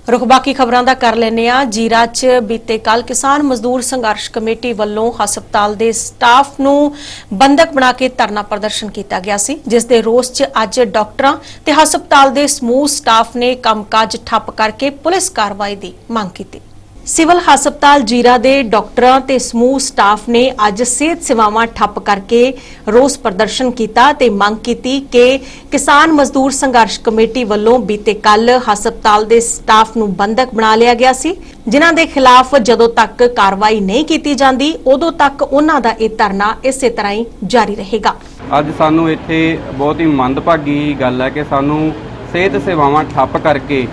ਰੁਖ ਬਾਕੀ ਖਬਰਾਂ ਦਾ ਕਰ ਲੈਂਦੇ ਆ। ਜੀਰਾ 'ਚ ਬੀਤੇ ਕੱਲ ਕਿਸਾਨ ਮਜ਼ਦੂਰ ਸੰਘਰਸ਼ ਕਮੇਟੀ ਵੱਲੋਂ ਹਸਪਤਾਲ ਦੇ ਸਟਾਫ ਨੂੰ ਬੰਦਕ ਬਣਾ ਕੇ ਧਰਨਾ ਪ੍ਰਦਰਸ਼ਨ ਕੀਤਾ ਗਿਆ ਸੀ, ਜਿਸ ਦੇ ਰੋਸ 'ਚ ਅੱਜ ਡਾਕਟਰਾਂ ਤੇ ਹਸਪਤਾਲ ਦੇ ਸਮੂਹ ਸਟਾਫ ਨੇ ਕੰਮਕਾਜ ਠੱਪ ਕਰਕੇ ਪੁਲਿਸ ਕਾਰਵਾਈ ਦੀ ਮੰਗ ਕੀਤੀ। ਸਿਵਲ ਹਸਪਤਾਲ ਜੀਰਾ ਦੇ ਡਾਕਟਰਾਂ ਤੇ ਸਮੂਹ ਸਟਾਫ ਨੇ ਅੱਜ ਸਿਹਤ ਸੇਵਾਵਾਂ ਠੱਪ ਕਰਕੇ ਰੋਸ ਪ੍ਰਦਰਸ਼ਨ ਕੀਤਾ ਤੇ ਮੰਗ ਕੀਤੀ ਕਿ ਕਿਸਾਨ ਮਜ਼ਦੂਰ ਸੰਘਰਸ਼ ਕਮੇਟੀ ਵੱਲੋਂ ਬੀਤੇ ਕੱਲ ਹਸਪਤਾਲ ਦੇ ਸਟਾਫ ਨੂੰ ਬੰਦਕ ਬਣਾ ਲਿਆ ਗਿਆ ਸੀ, ਜਿਨ੍ਹਾਂ ਦੇ ਖਿਲਾਫ ਜਦੋਂ ਤੱਕ ਕਾਰਵਾਈ ਨਹੀਂ ਕੀਤੀ ਜਾਂਦੀ ਉਦੋਂ ਤੱਕ ਉਹਨਾਂ ਦਾ ਇਹ ਧਰਨਾ ਇਸੇ ਤਰ੍ਹਾਂ ਹੀ ਜਾਰੀ ਰਹੇਗਾ। ਅੱਜ ਸਾਨੂੰ ਇੱਥੇ ਬਹੁਤ ਹੀ ਮੰਦਭਾਗੀ ਗੱਲ ਹੈ ਕਿ ਸਾਨੂੰ ਸਿਹਤ ਸੇਵਾਵਾਂ ਠੱਪ ਕਰਕੇ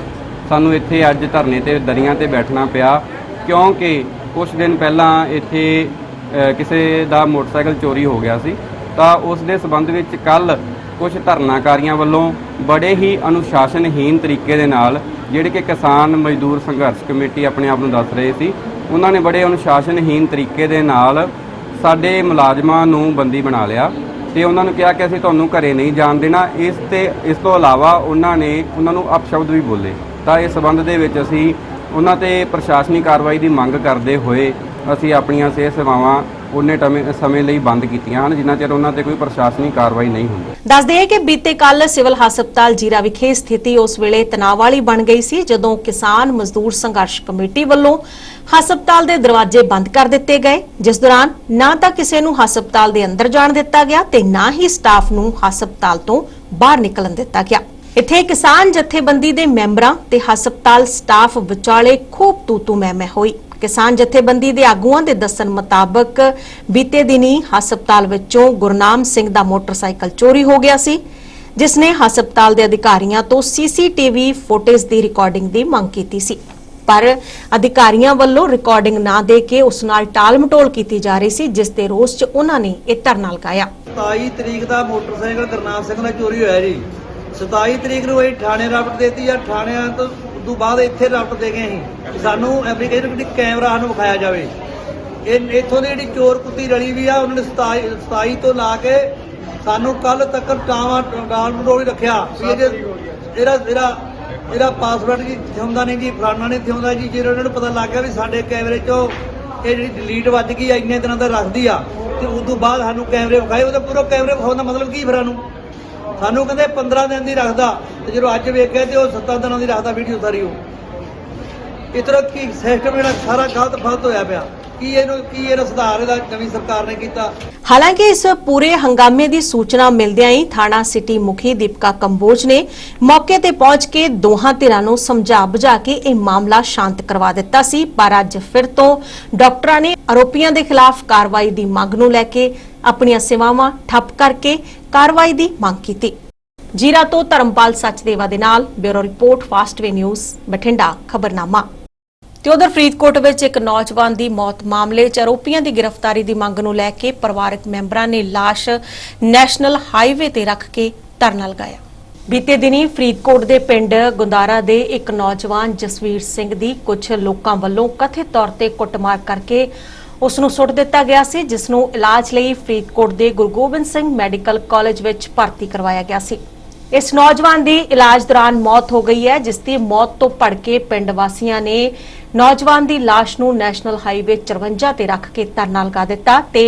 ਸਾਨੂੰ ਇੱਥੇ ਅੱਜ ਧਰਨੇ ਤੇ ਦਰੀਆਂ ਤੇ ਬੈਠਣਾ ਪਿਆ, ਕਿਉਂਕਿ ਕੁਝ ਦਿਨ ਪਹਿਲਾਂ ਇੱਥੇ ਕਿਸੇ ਦਾ ਮੋਟਰਸਾਈਕਲ ਚੋਰੀ ਹੋ ਗਿਆ ਸੀ। ਤਾਂ ਉਸ ਦੇ ਸਬੰਧ ਵਿੱਚ ਕੱਲ ਕੁਝ ਧਰਨਾਕਾਰੀਆਂ ਵੱਲੋਂ ਬੜੇ ਹੀ ਅਨੁਸ਼ਾਸਨਹੀਨ ਤਰੀਕੇ ਦੇ ਨਾਲ, ਜਿਹੜੇ ਕਿ ਕਿਸਾਨ ਮਜ਼ਦੂਰ ਸੰਘਰਸ਼ ਕਮੇਟੀ ਆਪਣੇ ਆਪ ਨੂੰ ਦੱਸ ਰਹੇ ਸੀ, ਉਹਨਾਂ ਨੇ ਬੜੇ ਅਨੁਸ਼ਾਸਨਹੀਨ ਤਰੀਕੇ ਦੇ ਨਾਲ ਸਾਡੇ ਮੁਲਾਜ਼ਮਾਂ ਨੂੰ ਬੰਦੀ ਬਣਾ ਲਿਆ ਤੇ ਉਹਨਾਂ ਨੂੰ ਕਿਹਾ ਕਿ ਅਸੀਂ ਤੁਹਾਨੂੰ ਘਰੇ ਨਹੀਂ ਜਾਣ ਦੇਣਾ। ਇਸ ਤੋਂ ਇਲਾਵਾ ਉਹਨਾਂ ਨੇ ਉਹਨਾਂ ਨੂੰ ਅਪਸ਼ਬਦ ਵੀ ਬੋਲੇ। ਤਾਂ ਇਸ ਸਬੰਧ ਦੇ ਵਿੱਚ ਅਸੀਂ ਉਹਨਾਂ ਤੇ ਪ੍ਰਸ਼ਾਸਨਿਕ ਕਾਰਵਾਈ ਦੀ ਮੰਗ ਕਰਦੇ ਹੋਏ ਅਸੀਂ ਆਪਣੀਆਂ ਸਿਹਤ ਸੇਵਾਵਾਂ ਉਹਨੇ ਸਮੇਂ ਲਈ ਬੰਦ ਕੀਤੀਆਂ ਹਨ, ਜਿੰਨਾ ਚਿਰ ਉਹਨਾਂ ਤੇ ਕੋਈ ਪ੍ਰਸ਼ਾਸਨਿਕ ਕਾਰਵਾਈ ਨਹੀਂ ਹੁੰਦੀ। ਦੱਸ ਦਈਏ ਕਿ ਬੀਤੇ ਕੱਲ ਸਿਵਲ ਹਸਪਤਾਲ ਜੀਰਾ ਵਿਖੇ ਸਥਿਤੀ ਉਸ ਵੇਲੇ ਤਣਾਅ ਵਾਲੀ ਬਣ ਗਈ ਸੀ, ਜਦੋਂ ਕਿਸਾਨ ਮਜ਼ਦੂਰ ਸੰਘਰਸ਼ ਕਮੇਟੀ ਵੱਲੋਂ ਹਸਪਤਾਲ ਦੇ ਦਰਵਾਜ਼ੇ ਬੰਦ ਕਰ ਦਿੱਤੇ ਗਏ, ਜਿਸ ਦੌਰਾਨ ਨਾ ਤਾਂ ਕਿਸੇ ਨੂੰ ਹਸਪਤਾਲ ਦੇ ਅੰਦਰ ਜਾਣ ਦਿੱਤਾ ਗਿਆ ਤੇ ਨਾ ਹੀ ਸਟਾਫ ਨੂੰ ਹਸਪਤਾਲ ਤੋਂ ਬਾਹਰ ਨਿਕਲਣ ਦਿੱਤਾ ਗਿਆ। ਇੱਥੇ ਕਿਸਾਨ ਜਥੇਬੰਦੀ ਦੇ ਮੈਂਬਰਾਂ ਤੇ ਹਸਪਤਾਲ ਸਟਾਫ ਵਿਚਾਲੇ ਖੂਬ ਤੂਤੂ ਮਹਿਮੇ ਹੋਈ। ਕਿਸਾਨ ਜਥੇਬੰਦੀ ਦੇ ਆਗੂਆਂ ਦੇ ਦੱਸਣ ਮੁਤਾਬਕ ਬੀਤੇ ਦਿਨੀ ਹਸਪਤਾਲ ਵਿੱਚੋਂ ਗੁਰਨਾਮ ਸਿੰਘ ਦਾ ਮੋਟਰਸਾਈਕਲ ਚੋਰੀ ਹੋ ਗਿਆ ਸੀ, ਜਿਸ ਨੇ ਹਸਪਤਾਲ ਦੇ ਅਧਿਕਾਰੀਆਂ ਤੋਂ ਸੀਸੀਟੀਵੀ ਫੁਟੇਜ ਦੀ ਰਿਕਾਰਡਿੰਗ ਦੀ ਮੰਗ ਕੀਤੀ ਸੀ, ਪਰ ਅਧਿਕਾਰੀਆਂ ਵੱਲੋਂ ਰਿਕਾਰਡਿੰਗ ਨਾ ਦੇ ਕੇ ਉਸ ਨਾਲ ਟਾਲ-ਮਟੋਲ ਕੀਤੀ ਜਾ ਰਹੀ ਸੀ, ਜਿਸ ਦੇ ਰੋਸ 'ਚ ਉਹਨਾਂ ਨੇ ਇਹ ਧਰਨਾ ਲਗਾਇਆ। 27 ਤਰੀਕ ਦਾ ਮੋਟਰਸਾਈਕਲ ਗੁਰਨਾਮ ਸਿੰਘ ਨਾਲ ਚੋਰੀ ਹੋਇਆ ਜੀ। 27 ਤਰੀਕ ਨੂੰ ਇਹ ਥਾਣੇ ਰਾਪਟ ਦੇਤੀ ਜਾਂ ਥਾਣਿਆਂ ਤੋਂ ਬਾਅਦ ਇੱਥੇ ਰਾਪਟ ਦੇ ਗਏ ਅਸੀਂ, ਸਾਨੂੰ ਐਪਲੀਕੇਸ਼ਨ ਦੀ ਕੈਮਰਾ ਸਾਨੂੰ ਵਿਖਾਇਆ ਜਾਵੇ। ਇਹ ਇੱਥੋਂ ਦੀ ਜਿਹੜੀ ਚੋਰ ਕੁੱਤੀ ਰਲੀ ਵੀ ਆ, ਉਹਨਾਂ ਨੇ 27 ਤੋਂ ਲਾ ਕੇ ਸਾਨੂੰ ਕੱਲ ਤੱਕ ਟਾਲ ਮਟੋਲ ਰੱਖਿਆ ਵੀ ਇਹਦਾ ਪਾਸਵਰਡ ਜੀ ਥਿਉਂਦਾ ਨਹੀਂ ਜੀ, ਫਲਾਣਾ ਨਹੀਂ ਥਿਉਂਦਾ ਜੀ। ਜੇ ਉਹਨਾਂ ਨੂੰ ਪਤਾ ਲੱਗ ਗਿਆ ਵੀ ਸਾਡੇ ਕੈਮਰੇ 'ਚੋਂ ਇਹ ਜਿਹੜੀ ਡਿਲੀਟ ਵੱਜ ਗਈ ਆ, ਇੰਨੇ ਦਿਨਾਂ ਦਾ ਰੱਖਦੀ ਆ, ਤੇ ਉਸ ਤੋਂ ਬਾਅਦ ਸਾਨੂੰ ਕੈਮਰੇ ਵਿਖਾਏ। ਉਹਦਾ ਪੂਰਾ ਕੈਮਰੇ ਵਿਖਾਉਣ ਦਾ ਮਤਲਬ ਕੀ? ਫਿਰ ਸਾਨੂੰ ਕਹਿੰਦੇ 15 ਦਿਨ ਦੀ ਰੱਖਦਾ, ਤੇ ਜਦੋਂ ਅੱਜ ਵੇਖਿਆ ਤੇ ਉਹ 7 ਦਿਨਾਂ ਦੀ ਰੱਖਦਾ ਵੀਡੀਓ ਸਾਰੀ। ਉਹ ਇਸ ਤਰ੍ਹਾਂ ਕੀ ਸਿਸਟਮ ਜਿਹੜਾ ਸਾਰਾ ਗਲਤ ਹੋਇਆ ਪਿਆ। ਕੀ ਇਹਦਾ ਸੁਧਾਰ ਇਹਦਾ ਨਵੀਂ ਸਰਕਾਰ ਨੇ ਕੀਤਾ? ਹਾਲਾਂਕਿ ਇਸ ਪੂਰੇ ਹੰਗਾਮੇ ਦੀ ਸੂਚਨਾ ਮਿਲਦਿਆਂ ਹੀ ਥਾਣਾ ਸਿਟੀ ਮੁਖੀ ਦੀਪਕਾ ਕੰਬੋਜ ਨੇ ਮੌਕੇ ਤੇ ਪਹੁੰਚ ਕੇ ਦੋਹਾਂ ਧਿਰਾਂ ਨੂੰ ਸਮਝਾ ਬੁਝਾ ਕੇ ਇਹ ਮਾਮਲਾ ਸ਼ਾਂਤ ਕਰਵਾ ਦਿੱਤਾ ਸੀ, ਪਰ ਅੱਜ ਫਿਰ ਤੋਂ ਡਾਕਟਰਾਂ ਨੇ ਆਰੋਪੀਆਂ ਦੇ ਖਿਲਾਫ ਕਾਰਵਾਈ ਦੀ ਮੰਗ ਨੂੰ ਲੈ ਕੇ ਆਪਣੀਆਂ ਸੇਵਾਵਾਂ ਠੱਪ ਕਰਕੇ ਕਾਰਵਾਈ ਦੀ ਮੰਗ ਕੀਤੀ। ਜੀਰਾ ਤੋਂ ਧਰਮਪਾਲ ਸਚਦੇਵਾ ਦੇ ਨਾਲ bureau report Fastway news Bathinda ਖਬਰਨਾਮਾ। ਤੇ ਉਧਰ ਫਰੀਦਕੋਟ ਵਿੱਚ ਇੱਕ ਨੌਜਵਾਨ ਦੀ ਮੌਤ ਮਾਮਲੇ 'ਚ ਆਰੋਪੀਆਂ ਦੀ ਗ੍ਰਿਫਤਾਰੀ ਦੀ ਮੰਗ ਨੂੰ ਲੈ ਕੇ ਪਰਿਵਾਰਕ ਮੈਂਬਰਾਂ ਨੇ ਲਾਸ਼ ਨੈਸ਼ਨਲ ਹਾਈਵੇ ਤੇ ਰੱਖ ਕੇ ਧਰਨਾ ਲਗਾਇਆ। ਬੀਤੇ ਦਿਨੀ ਫਰੀਦਕੋਟ ਦੇ ਪਿੰਡ ਗੁੰਦਾਰਾ ਦੇ ਇੱਕ ਨੌਜਵਾਨ ਜਸਵੀਰ ਸਿੰਘ ਦੀ ਕੁਝ ਲੋਕਾਂ ਵੱਲੋਂ ਕਥਿਤ ਤੌਰ ਤੇ ਕੁੱਟਮਾਰ ਕਰਕੇ ਉਸ ਨੂੰ ਸੁੱਟ ਦਿੱਤਾ ਗਿਆ ਸੀ, ਜਿਸ ਨੂੰ ਇਲਾਜ ਲਈ ਫਰੀਦਕੋਟ ਦੇ ਗੁਰੂ ਗੋਬਿੰਦ ਸਿੰਘ ਮੈਡੀਕਲ ਕਾਲਜ ਵਿੱਚ ਭਰਤੀ ਕਰਵਾਇਆ ਗਿਆ ਸੀ। ਇਸ ਨੌਜਵਾਨ ਦੀ ਇਲਾਜ ਦੌਰਾਨ ਮੌਤ ਹੋ ਗਈ ਹੈ, ਜਿਸ ਦੀ ਮੌਤ ਤੋਂ ਭੜਕੇ ਪਿੰਡ ਵਾਸੀਆਂ ਨੇ ਨੌਜਵਾਨ ਦੀ ਲਾਸ਼ ਨੂੰ ਨੈਸ਼ਨਲ ਹਾਈਵੇ 54 ਤੇ ਰੱਖ ਕੇ ਧਰਨਾ ਲਗਾ ਦਿੱਤਾ ਤੇ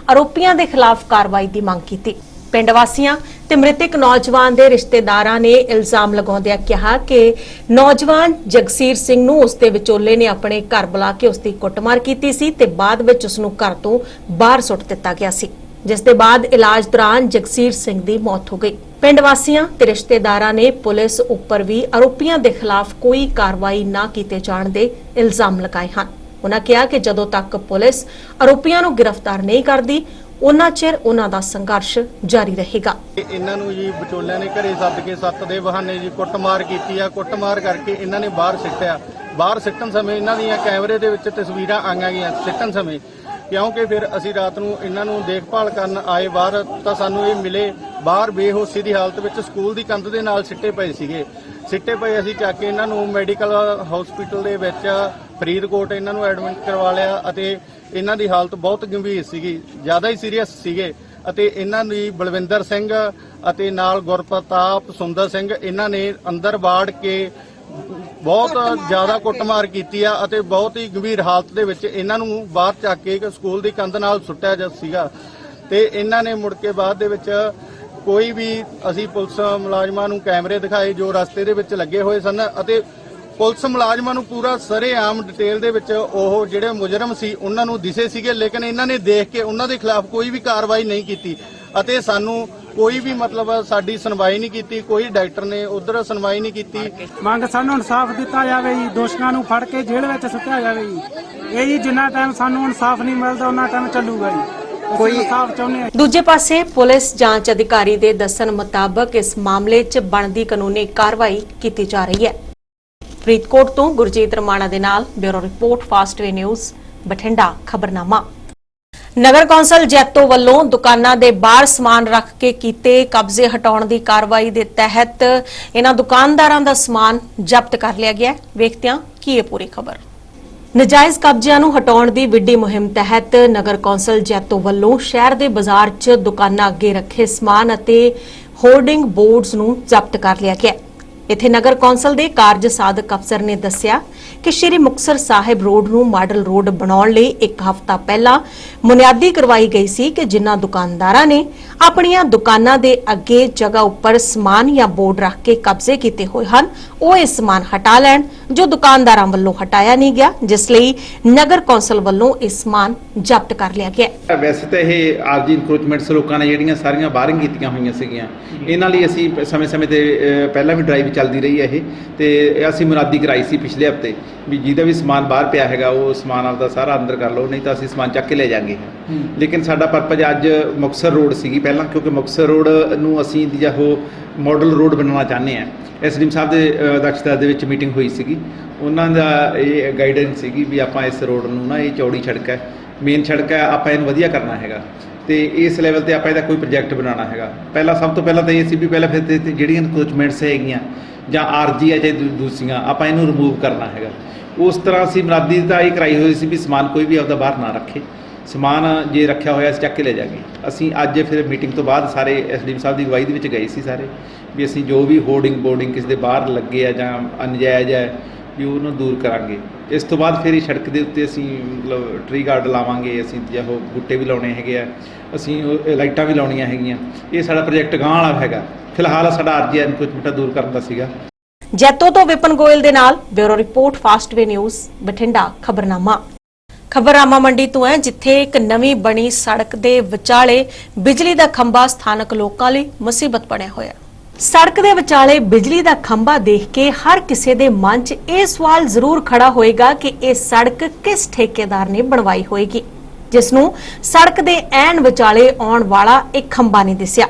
ਆਰੋਪੀਆਂ ਦੇ ਖਿਲਾਫ ਕਾਰਵਾਈ ਦੀ ਮੰਗ ਕੀਤੀ। ਪਿੰਡ ਵਾਸੀਆਂ ਤੇ ਮ੍ਰਿਤਕ ਨੌਜਵਾਨ ਦੇ ਰਿਸ਼ਤੇਦਾਰਾਂ ਨੇ ਇਲਜ਼ਾਮ ਲਗਾਉਂਦਿਆਂ ਕਿਹਾ ਕਿ ਨੌਜਵਾਨ ਜਗਸੀਰ ਸਿੰਘ ਨੂੰ ਉਸ ਦੇ ਵਿਚੋਲੇ ਨੇ ਆਪਣੇ ਘਰ ਬੁਲਾ ਕੇ ਉਸ ਦੀ ਕੁੱਟਮਾਰ ਕੀਤੀ ਸੀ ਤੇ ਬਾਅਦ ਵਿੱਚ ਉਸ ਨੂੰ ਘਰ ਤੋਂ ਬਾਹਰ ਸੁੱਟ ਦਿੱਤਾ ਗਿਆ ਸੀ, ਜਿਸ ਦੇ ਬਾਅਦ ਇਲਾਜ ਦੌਰਾਨ ਜਗਸੀਰ ਸਿੰਘ ਦੀ ਮੌਤ ਹੋ ਗਈ। ਪਿੰਡ ਵਾਸੀਆਂ ਤੇ ਰਿਸ਼ਤੇਦਾਰਾਂ ਨੇ ਪੁਲਿਸ ਉੱਪਰ ਵੀ ਆਰੋਪੀਆਂ ਦੇ ਖਿਲਾਫ ਕੋਈ ਕਾਰਵਾਈ ਨਾ ਕੀਤੇ ਜਾਣ ਦੇ ਇਲਜ਼ਾਮ ਲਗਾਏ ਹਨ। ਉਨ੍ਹਾਂ ਕਿਹਾ ਕਿ ਜਦੋਂ ਤੱਕ ਪੁਲਿਸ ਆਰੋਪੀਆਂ ਨੂੰ ਗ੍ਰਿਫਤਾਰ ਨਹੀਂ ਕਰਦੀ, ਉਹਨਾਂ ਚਿਰ ਉਹਨਾਂ ਦਾ ਸੰਘਰਸ਼ ਜਾਰੀ ਰਹੇਗਾ। ਇਹਨਾਂ ਨੂੰ ਜੀ ਵਿਚੋਲਿਆਂ ਨੇ ਘਰੇ ਸੱਦ ਕੇ ਸੱਤ ਦੇ ਬਹਾਨੇ ਜੀ ਕੁੱਟਮਾਰ ਕੀਤੀ ਆ। ਕੁੱਟਮਾਰ ਕਰਕੇ ਇਹਨਾਂ ਨੇ ਬਾਹਰ ਸਿੱਟਿਆ। ਬਾਹਰ ਸਿੱਟਣ ਸਮੇਂ ਇਹਨਾਂ ਦੀਆਂ ਕੈਮਰੇ ਦੇ ਵਿੱਚ ਤਸਵੀਰਾਂ ਆਈਆਂ ਗਈਆਂ ਸਿੱਟਣ ਸਮੇਂ, ਕਿਉਂਕਿ ਫਿਰ ਅਸੀਂ ਰਾਤ ਨੂੰ ਇਹਨਾਂ ਨੂੰ ਦੇਖਭਾਲ ਕਰਨ ਆਏ ਬਾਹਰ ਤਾਂ ਸਾਨੂੰ ਇਹ ਮਿਲੇ ਬਾਹਰ ਬੇਹੋਸ਼ੀ ਦੀ ਹਾਲਤ ਵਿੱਚ ਸਕੂਲ ਦੀ ਕੰਧ ਦੇ ਨਾਲ ਸਿੱਟੇ ਪਏ ਸੀਗੇ। ਸਿੱਟੇ ਪਏ ਅਸੀਂ ਚੱਕ ਕੇ ਇਹਨਾਂ ਨੂੰ ਮੈਡੀਕਲ ਹਸਪੀਟਲ ਦੇ ਵਿੱਚ ਫਰੀਦਕੋਟ ਇਹਨਾਂ ਨੂੰ ਐਡਮਿਟ ਕਰਵਾ ਲਿਆ ਅਤੇ ਇਹਨਾਂ ਦੀ ਹਾਲਤ ਬਹੁਤ ਗੰਭੀਰ ਸੀਗੀ, ਜ਼ਿਆਦਾ ਹੀ ਸੀਰੀਅਸ ਸੀਗੇ ਅਤੇ ਇਹਨਾਂ ਦੀ ਬਲਵਿੰਦਰ ਸਿੰਘ ਅਤੇ ਨਾਲ ਗੁਰਪ੍ਰਤਾਪ ਸੁੰਦਰ ਸਿੰਘ ਇਹਨਾਂ ਨੇ ਅੰਦਰ ਵਾੜ ਕੇ ਬਹੁਤ ਜ਼ਿਆਦਾ ਕੁੱਟਮਾਰ ਕੀਤੀ ਆ ਅਤੇ ਬਹੁਤ ਹੀ ਗੰਭੀਰ ਹਾਲਤ ਦੇ ਵਿੱਚ ਇਹਨਾਂ ਨੂੰ ਬਾਹਰ ਚੱਕ ਕੇ ਸਕੂਲ ਦੀ ਕੰਧ ਨਾਲ ਸੁੱਟਿਆ ਜਾ ਸੀਗਾ ਤੇ ਇਹਨਾਂ ਨੇ ਮੁੜ ਕੇ ਬਾਅਦ ਦੇ ਵਿੱਚ ਕੋਈ ਵੀ ਅਸੀਂ ਪੁਲਿਸ ਮੁਲਾਜ਼ਮਾਂ ਨੂੰ ਕੈਮਰੇ ਦਿਖਾਏ ਜੋ ਰਸਤੇ ਦੇ ਵਿੱਚ ਲੱਗੇ ਹੋਏ ਸਨ ਅਤੇ ਪੁਲਿਸ ਮੁਲਾਜ਼ਮਾਂ ਨੂੰ ਪੂਰਾ ਸਰੇਆਮ ਡਿਟੇਲ ਦੇ ਵਿੱਚ ਉਹ ਜਿਹੜੇ ਮੁਜਰਮ ਸੀ ਉਹਨਾਂ ਨੂੰ ਦਿਸੇ ਸੀਗੇ, ਲੇਕਿਨ ਇਹਨਾਂ ਨੇ ਦੇਖ ਕੇ ਉਹਨਾਂ ਦੇ ਖਿਲਾਫ ਕੋਈ ਵੀ ਕਾਰਵਾਈ ਨਹੀਂ ਕੀਤੀ ਅਤੇ ਸਾਨੂੰ ਕੋਈ ਵੀ ਮਤਲਬ ਸਾਡੀ ਸੁਣਵਾਈ ਨਹੀਂ ਕੀਤੀ। ਕੋਈ ਡਾਕਟਰ ਨੇ ਉਧਰ ਸੁਣਵਾਈ ਨਹੀਂ ਕੀਤੀ। ਮੰਗ ਸਾਨੂੰ ਇਨਸਾਫ ਦਿੱਤਾ ਜਾਵੇ ਜੀ, ਦੋਸ਼ੀਆਂ ਨੂੰ ਫੜ ਕੇ ਜੇਲ੍ਹ ਵਿੱਚ ਸੁੱਟਿਆ ਜਾਵੇ ਜੀ। ਇਹ ਜੀ ਜਿੰਨਾ ਟਾਈਮ ਸਾਨੂੰ ਇਨਸਾਫ ਨਹੀਂ ਮਿਲਦਾ ਉਹਨਾਂ ਟਾਈਮ ਚੱਲੂਗਾ ਜੀ। ਕੋਈ ਇਨਸਾਫ ਚਾਹੁੰਦੇ ਹਾਂ। ਦੂਜੇ ਪਾਸੇ ਪੁਲਿਸ ਜਾਂਚ ਅਧਿਕਾਰੀ ਦੇ ਦੱਸਣ ਮੁਤਾਬਕ ਇਸ ਮਾਮਲੇ 'ਚ ਬਣਦੀ ਕਾਨੂੰਨੀ ਕਾਰਵਾਈ ਕੀਤੀ ਜਾ ਰਹੀ ਹੈ। ਫਰੀਦਕੋਟ ਤੋਂ ਗੁਰਜੀਤ ਰਮਾਣਾ ਦੇ ਨਾਲ bureau report Fastway news Bathinda. ਖਬਰਨਾਮਾ। ਨਗਰ ਕੌਂਸਲ ਜੈਤੋ ਵੱਲੋਂ ਦੁਕਾਨਾਂ ਦੇ ਬਾਹਰ ਸਮਾਨ ਰੱਖ ਕੇ ਕੀਤੇ ਕਬਜ਼ੇ ਹਟਾਉਣ ਦੀ ਕਾਰਵਾਈ ਦੇ ਤਹਿਤ ਇਹਨਾਂ ਦੁਕਾਨਦਾਰਾਂ ਦਾ ਸਮਾਨ ਜ਼ਬਤ ਕਰ ਲਿਆ ਗਿਆ। ਵੇਖਦੇ ਹਾਂ ਕੀ ਇਹ ਪੂਰੀ ਖਬਰ। ਨਜਾਇਜ਼ ਕਬਜ਼ਿਆਂ ਨੂੰ ਹਟਾਉਣ ਦੀ ਵਿੱਢੀ ਮੁਹਿੰਮ ਤਹਿਤ ਨਗਰ ਕੌਂਸਲ ਜੈਤੋ ਵੱਲੋਂ ਸ਼ਹਿਰ ਦੇ ਬਾਜ਼ਾਰ 'ਚ ਦੁਕਾਨਾਂ ਅੱਗੇ ਰੱਖੇ ਸਮਾਨ ਅਤੇ ਹੋਰਡਿੰਗ ਬੋਰਡਸ ਨੂੰ ਜ਼ਬਤ ਕਰ ਲਿਆ ਗਿਆ। ਇੱਥੇ ਨਗਰ ਕੌਂਸਲ ਦੇ ਕਾਰਜ ਸਾਧਕ ਅਫਸਰ ਨੇ ਦੱਸਿਆ ਕਿ ਸ਼੍ਰੀ ਮੁਕਤਸਰ ਸਾਹਿਬ ਰੋਡ ਨੂੰ ਮਾਡਲ ਰੋਡ ਬਣਾਉਣ ਲਈ ਇੱਕ ਹਫ਼ਤਾ ਪਹਿਲਾਂ ਬੁਨਿਆਦੀ ਕਰਵਾਈ ਗਈ ਸੀ ਕਿ ਜਿਨ੍ਹਾਂ ਦੁਕਾਨਦਾਰਾਂ ਨੇ ਆਪਣੀਆਂ ਦੁਕਾਨਾਂ ਦੇ ਅੱਗੇ ਜਗ੍ਹਾ ਉੱਪਰ ਸਮਾਨ ਜਾਂ ਬੋਰਡ ਰੱਖ ਕੇ ਕਬਜ਼ੇ ਕੀਤੇ ਹੋਏ ਹਨ, ਉਹ ਇਹ ਸਮਾਨ ਹਟਾ ਲੈਣ, ਜੋ ਦੁਕਾਨਦਾਰਾਂ ਵੱਲੋਂ ਹਟਾਇਆ ਨਹੀਂ ਗਿਆ, ਜਿਸ ਲਈ ਨਗਰ ਕੌਂਸਲ ਵੱਲੋਂ ਇਹ ਸਮਾਨ ਜ਼ਬਤ ਕਰ ਲਿਆ ਗਿਆ। ਵੈਸੇ ਤਾਂ ਇਹ ਆਰਜੀ ਇਨਕਰੋਚਮੈਂਟਸ ਲੋਕਾਂ ਨੇ ਜਿਹੜੀਆਂ ਸਾਰੀਆਂ ਬਾਹਰਿੰਗ ਕੀਤੀਆਂ ਹੋਈਆਂ ਸੀਗੀਆਂ, ਇਹਨਾਂ ਲਈ ਅਸੀਂ ਸਮੇਂ-ਸਮੇਂ ਤੇ ਪਹਿਲਾਂ ਵੀ ਡਰਾਈਵ ਚੱਲਦੀ ਰਹੀ ਹੈ ਇਹ, ਤੇ ਅਸੀਂ ਮੁਨਾਦੀ ਕਰਾਈ ਸੀ ਪਿਛਲੇ ਹਫ਼ਤੇ ਵੀ ਜਿਹਦਾ ਵੀ ਸਮਾਨ ਬਾਹਰ ਪਿਆ ਹੈਗਾ ਉਹ ਸਮਾਨ ਆਪਦਾ ਸਾਰਾ ਅੰਦਰ ਕਰ ਲਓ, ਨਹੀਂ ਤਾਂ ਅਸੀਂ ਸਮਾਨ ਚੱਕ ਕੇ ਲੈ ਜਾਾਂਗੇ। ਲੇਕਿਨ ਸਾਡਾ ਪਰਪਸ ਅੱਜ ਮੁਕਤਸਰ ਰੋਡ ਸੀਗੀ ਪਹਿਲਾਂ, ਕਿਉਂਕਿ ਮੁਕਤਸਰ ਰੋਡ ਨੂੰ ਅਸੀਂ ਉਹ ਮਾਡਲ ਰੋਡ ਬਣਾਉਣਾ ਚਾਹੁੰਦੇ ਹਾਂ। ਐਸਡੀਐਮ ਸਾਹਿਬ ਦੇ ਅਧਿਕਸ਼ਤਾ ਦੇ ਵਿੱਚ ਮੀਟਿੰਗ ਹੋਈ ਸੀਗੀ, ਉਹਨਾਂ ਦਾ ਇਹ ਗਾਈਡੈਂਸ ਸੀਗੀ ਵੀ ਆਪਾਂ ਇਸ ਰੋਡ ਨੂੰ ਨਾ, ਇਹ ਚੌੜੀ ਸੜਕ ਹੈ, ਮੇਨ ਸੜਕ ਹੈ, ਆਪਾਂ ਇਹਨੂੰ ਵਧੀਆ ਕਰਨਾ ਹੈਗਾ ਤੇ ਇਸ ਲੈਵਲ ਤੇ ਆਪਾਂ ਇਹਦਾ ਕੋਈ ਪ੍ਰੋਜੈਕਟ ਬਣਾਉਣਾ ਹੈਗਾ। ਸਭ ਤੋਂ ਪਹਿਲਾਂ ਤਾਂ ਇਹ ਸੀ ਵੀ ਪਹਿਲਾਂ ਫਿਰ ਤੇ ਜਿਹੜੀਆਂ ਇਨਕਰੋਚਮੈਂਟਸ ਹੈਗੀਆਂ ਜਾਂ ਆਰਜੀ ਹੈ ਚਾਹੇ ਦੂਸਰੀਆਂ, ਆਪਾਂ ਇਹਨੂੰ ਰਿਮੂਵ ਕਰਨਾ ਹੈਗਾ। ਉਸ ਤਰ੍ਹਾਂ ਅਸੀਂ ਮੁਨਾਦੀ ਤਾਂ ਇਹ ਕਰਾਈ ਹੋਈ ਸੀ ਵੀ ਸਮਾਨ ਕੋਈ ਵੀ ਆਪਦਾ ਬਾਹਰ ਨਾ ਰੱਖੇ, ਸਮਾਨ ਜੇ ਰੱਖਿਆ ਹੋਇਆ ਅਸੀਂ ਚੱਕ ਕੇ ਲੈ ਜਾਗੇ। ਅਸੀਂ ਅੱਜ ਫਿਰ ਮੀਟਿੰਗ ਤੋਂ ਬਾਅਦ ਸਾਰੇ ਐਸਡੀਐਮ ਸਾਹਿਬ ਦੀ ਅਗਵਾਈ ਦੇ ਵਿੱਚ ਗਏ ਸੀ ਸਾਰੇ, ਵੀ ਅਸੀਂ ਜੋ ਵੀ ਹੋਰਡਿੰਗ ਬੋਰਡਿੰਗ ਕਿਸੇ ਦੇ ਬਾਹਰ ਲੱਗੇ ਆ ਜਾਂ ਅਨਜਾਇਜ਼ ਹੈ ਵੀ ਉਹਨੂੰ ਦੂਰ ਕਰਾਂਗੇ। ਇਸ ਤੋਂ ਬਾਅਦ ਫਿਰ ਇਹ ਸੜਕ ਦੇ ਉੱਤੇ ਅਸੀਂ ਮਤਲਬ ਟਰੀ ਗਾਰਡ ਲਾਵਾਂਗੇ, ਅਸੀਂ ਉਹ ਬੂਟੇ ਵੀ ਲਾਉਣੇ ਹੈਗੇ ਆ, ਅਸੀਂ ਲਾਈਟਾਂ ਵੀ ਲਾਉਣੀਆਂ ਹੈਗੀਆਂ। ਇਹ ਸਾਡਾ ਪ੍ਰੋਜੈਕਟ ਗਾਂਹ ਵਾਲਾ ਹੈਗਾ। ਫਿਲਹਾਲ ਸਾਡਾ ਆਰਜੀ ਇਨਕਰੋਚਮੈਂਟ ਦੂਰ ਕਰਨ ਦਾ ਸੀਗਾ। ਜੈਤੋ ਤੋਂ ਵਿਪਨ ਗੋਇਲ ਦੇ ਨਾਲ bureau report Fastway news Bathinda. ਖਬਰਨਾਮਾ ਮੰਡੀ ਤੋਂ ਹੈ, ਜਿੱਥੇ ਇੱਕ ਨਵੀਂ ਬਣੀ ਸੜਕ ਦੇ ਵਿਚਾਲੇ ਬਿਜਲੀ ਦਾ ਖੰਭਾ ਸਥਾਨਕ ਲੋਕਾਂ ਲਈ ਮੁਸੀਬਤ ਬਣਿਆ ਹੋਇਆ। ਸੜਕ ਦੇ ਵਿਚਾਲੇ ਬਿਜਲੀ ਦਾ ਖੰਭਾ ਦੇਖ ਕੇ ਹਰ ਕਿਸੇ ਦੇ ਮਨ 'ਚ ਇਹ ਸਵਾਲ ਜ਼ਰੂਰ ਖੜਾ ਹੋਏਗਾ ਕਿ ਇਹ ਸੜਕ ਕਿਸ ਠੇਕੇਦਾਰ ਨੇ ਬਣਵਾਈ ਹੋਏਗੀ, ਜਿਸ ਨੂੰ ਸੜਕ ਦੇ ਐਨ ਵਿਚਾਲੇ ਆਉਣ ਵਾਲਾ ਇੱਕ ਖੰਭਾ ਨਹੀਂ ਦਿਸਿਆ।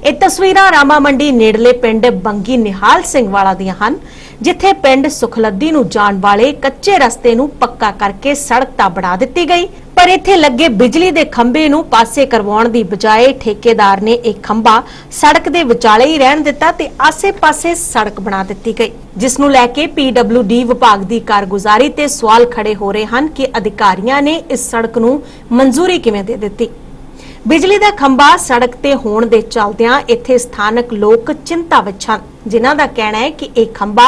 ਇਹ ਤਸਵੀਰਾਂ ਰਾਮਾ ਮੰਡੀ ਨੇੜਲੇ ਪਿੰਡ ਬੰਗੀ ਨਿਹਾਲ ਸਿੰਘ ਵਾਲਾ ਦੀਆਂ ਹਨ, ਜਿੱਥੇ ਪਿੰਡ ਸੁਖਲੱਦੀ ਨੂੰ ਜਾਣ ਵਾਲੇ ਕੱਚੇ ਰਸਤੇ ਨੂੰ ਪੱਕਾ ਕਰਕੇ ਸੜਕ ਤਾਂ ਬਣਾ ਦਿੱਤੀ ਗਈ, ਪਰ ਇੱਥੇ ਲੱਗੇ ਬਿਜਲੀ ਦੇ ਖੰਭੇ ਨੂੰ ਪਾਸੇ ਕਰਵਾਉਣ ਦੀ ਬਜਾਏ ਠੇਕੇਦਾਰ ਨੇ ਇਹ ਖੰਭਾ ਸੜਕ ਦੇ ਵਿਚਾਲੇ ਹੀ ਰਹਿਣ ਦਿੱਤਾ ਤੇ ਆਸੇ-ਪਾਸੇ ਸੜਕ ਬਣਾ ਦਿੱਤੀ ਗਈ, ਜਿਸ ਨੂੰ ਲੈ ਕੇ PWD ਵਿਭਾਗ ਦੀ ਕਾਰਗੁਜ਼ਾਰੀ ਤੇ ਸਵਾਲ ਖੜੇ ਹੋ ਰਹੇ ਹਨ ਕਿ ਅਧਿਕਾਰੀਆਂ ਨੇ ਇਸ ਸੜਕ ਨੂੰ ਮਨਜ਼ੂਰੀ ਕਿਵੇਂ ਦੇ ਦਿੱਤੀ। ਬਿਜਲੀ ਦਾ ਖੰਭਾ ਸੜਕ ਤੇ ਹੋਣ ਦੇ ਚੱਲਦਿਆਂ ਇੱਥੇ ਸਥਾਨਕ ਲੋਕ ਚਿੰਤਾ ਵਿੱਚ ਹਨ, ਜਿਨ੍ਹਾਂ ਦਾ ਕਹਿਣਾ ਹੈ ਕਿ ਇਹ ਖੰਭਾ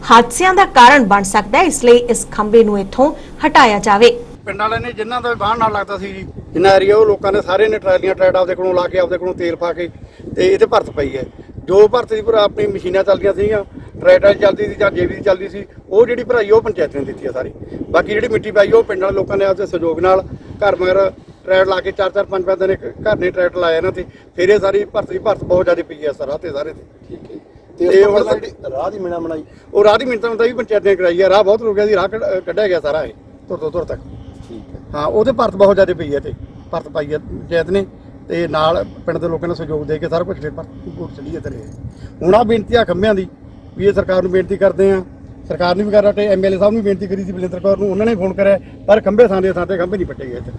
ਹਾਦਸਿਆਂ ਦਾ ਕਾਰਨ ਬਣ ਸਕਦਾ ਹੈ, ਇਸ ਲਈ ਇਸ ਖੰਭੇ ਨੂੰ ਇੱਥੋਂ ਹਟਾਇਆ ਜਾਵੇ। ਪਿੰਡ ਵਾਲਿਆਂ ਨੇ ਜਿਨ੍ਹਾਂ ਦਾ ਬਾਹਰ ਨਾਲ ਲੱਗਦਾ ਸੀ ਜੀ, ਜਿੰਨਾ ਏਰੀਆ ਉਹ ਲੋਕਾਂ ਨੇ ਸਾਰੇ ਨੇ ਟਰਾਲੀਆਂ ਟਰੈਟ ਆਪਦੇ ਕੋਲੋਂ ਲਾ ਕੇ ਆਪਦੇ ਕੋਲੋਂ ਤੇਲ ਪਾ ਕੇ ਤੇ ਇਹਦੇ ਭਰਤ ਪਈ ਹੈ। ਜੋ ਭਰਤ ਦੀ ਭਰਾ ਆਪਣੀ ਮਸ਼ੀਨਾਂ ਚੱਲਦੀਆਂ ਸੀਗੀਆਂ, ਟਰੈਕਟਰ ਚੱਲਦੀ ਸੀ ਜਾਂ JB ਚੱਲਦੀ ਸੀ, ਉਹ ਜਿਹੜੀ ਭਰਾਈ ਉਹ ਪੰਚਾਇਤ ਨੇ ਦਿੱਤੀ ਆ ਸਾਰੀ। ਬਾਕੀ ਜਿਹੜੀ ਮਿੱਟੀ ਪਾਈ ਉਹ ਪਿੰਡ ਵਾਲੇ ਲੋਕਾਂ ਨੇ ਆਪਦੇ ਸਹਿਯੋਗ ਨਾਲ ਘਰ ਮਗਰ ਟਰੈਕਟ ਲਾ ਕੇ 4-4 5-5 ਦਿਨ ਘਰ ਨੇ ਟਰੈਕਟ ਲਾਇਆ ਇਹਨਾਂ ਤੇ, ਫਿਰ ਇਹ ਸਾਰੀ ਭਰਤ ਬਹੁਤ ਜ਼ਿਆਦਾ ਪਈ ਹੈ ਸਾਰਾ ਤੇ ਸਾਰੇ ਤੇ। ਠੀਕ ਹੈ। ਤੇ ਹੁਣ ਰਾਹ ਦੀ ਮੀਣਾ ਬਣਾਈ, ਉਹ ਰਾਹ ਦੀ ਮੀਣਾ ਵੀ ਪੰਚਾਇਤ ਨੇ ਕਰਾਈ ਆ। ਰਾਹ ਬਹੁਤ ਰੁਕਿਆ ਸੀ, ਰਾਹ ਕੱਢਿਆ ਗਿਆ ਸਾਰਾ ਇਹ ਧੁਰ ਤੱਕ। ਠੀਕ ਹੈ। ਹਾਂ, ਉਹਦੇ ਭਰਤ ਬਹੁਤ ਜ਼ਿਆਦਾ ਪਈ ਹੈ ਤੇ ਭਰਤ ਪਾਈ ਹੈ ਪੰਚਾਇਤ ਨੇ ਤੇ ਨਾਲ ਪਿੰਡ ਦੇ ਲੋਕਾਂ ਨੇ ਸਹਿਯੋਗ ਦੇ ਕੇ ਸਾਰਾ ਕੁਝ ਫਿਰ ਭਰਤ ਚੱਲੀ ਹੈ ਤੇਰੇ। ਹੁਣ ਆ ਬੇਨਤੀ ਆ ਖੰਭਿਆਂ ਦੀ ਵੀ ਇਹ ਸਰਕਾਰ ਨੂੰ ਬੇਨਤੀ ਕਰਦੇ ਆ, ਸਰਕਾਰ ਨੇ ਵੀ ਕਰ ਰਹੇ, MLA ਸਾਹਿਬ ਨੂੰ ਬੇਨਤੀ ਕਰੀ ਸੀ ਬਲਿੰਦਰ ਕੌਰ ਨੂੰ, ਉਹਨਾਂ ਨੇ ਫੋਨ ਕਰਿਆ, ਪਰ ਖੰਭੇ ਥਾਂ ਦੇ ਖੰਭੇ ਨਹੀਂ ਪੱਟੇ ਗਏ ਇੱਥੇ।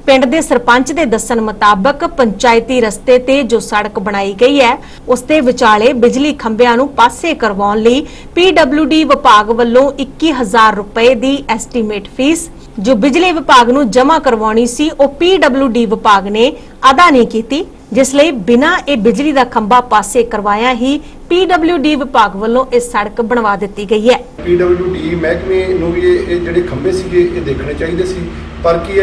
ਪਿੰਡ ਦੇ ਸਰਪੰਚ ਦੇ ਦੱਸਣ ਮੁਤਾਬਕ ਪੰਚਾਇਤੀ ਰਸਤੇ ਤੇ ਜੋ ਸੜਕ ਬਣਾਈ ਗਈ ਹੈ, ਉਸ ਦੇ ਵਿਚਾਲੇ ਬਿਜਲੀ ਖੰਭਿਆਂ ਨੂੰ ਪਾਸੇ ਕਰਵਾਉਣ ਲਈ PWD ਵਿਭਾਗ ਵੱਲੋਂ 21,000 ਰੁਪਏ ਦੀ ਐਸਟੀਮੇਟ ਫੀਸ ਜੋ ਬਿਜਲੀ ਵਿਭਾਗ ਨੂੰ ਜਮ੍ਹਾਂ ਕਰਵਾਉਣੀ ਸੀ, ਉਹ PWD ਵਿਭਾਗ ਨੇ ਅਦਾ ਨਹੀਂ ਕੀਤੀ, ਜਿਸ ਲਈ ਬਿਨਾਂ ਇਹ ਬਿਜਲੀ ਦਾ ਖੰਭਾ ਪਾਸੇ ਕਰਵਾਇਆ ਹੀ PWD ਵਿਭਾਗ ਵੱਲੋਂ ਇਹ ਸੜਕ ਬਣਵਾ ਦਿੱਤੀ ਗਈ ਹੈ। PWD ਮਹਿਕਮੇ ਨੂੰ ਵੀ ਇਹ ਜਿਹੜੇ ਖੰਭੇ ਸੀਗੇ ਇਹ ਦੇਖਣੇ ਚਾਹੀਦੇ ਸੀ, ਪਰ ਕੀ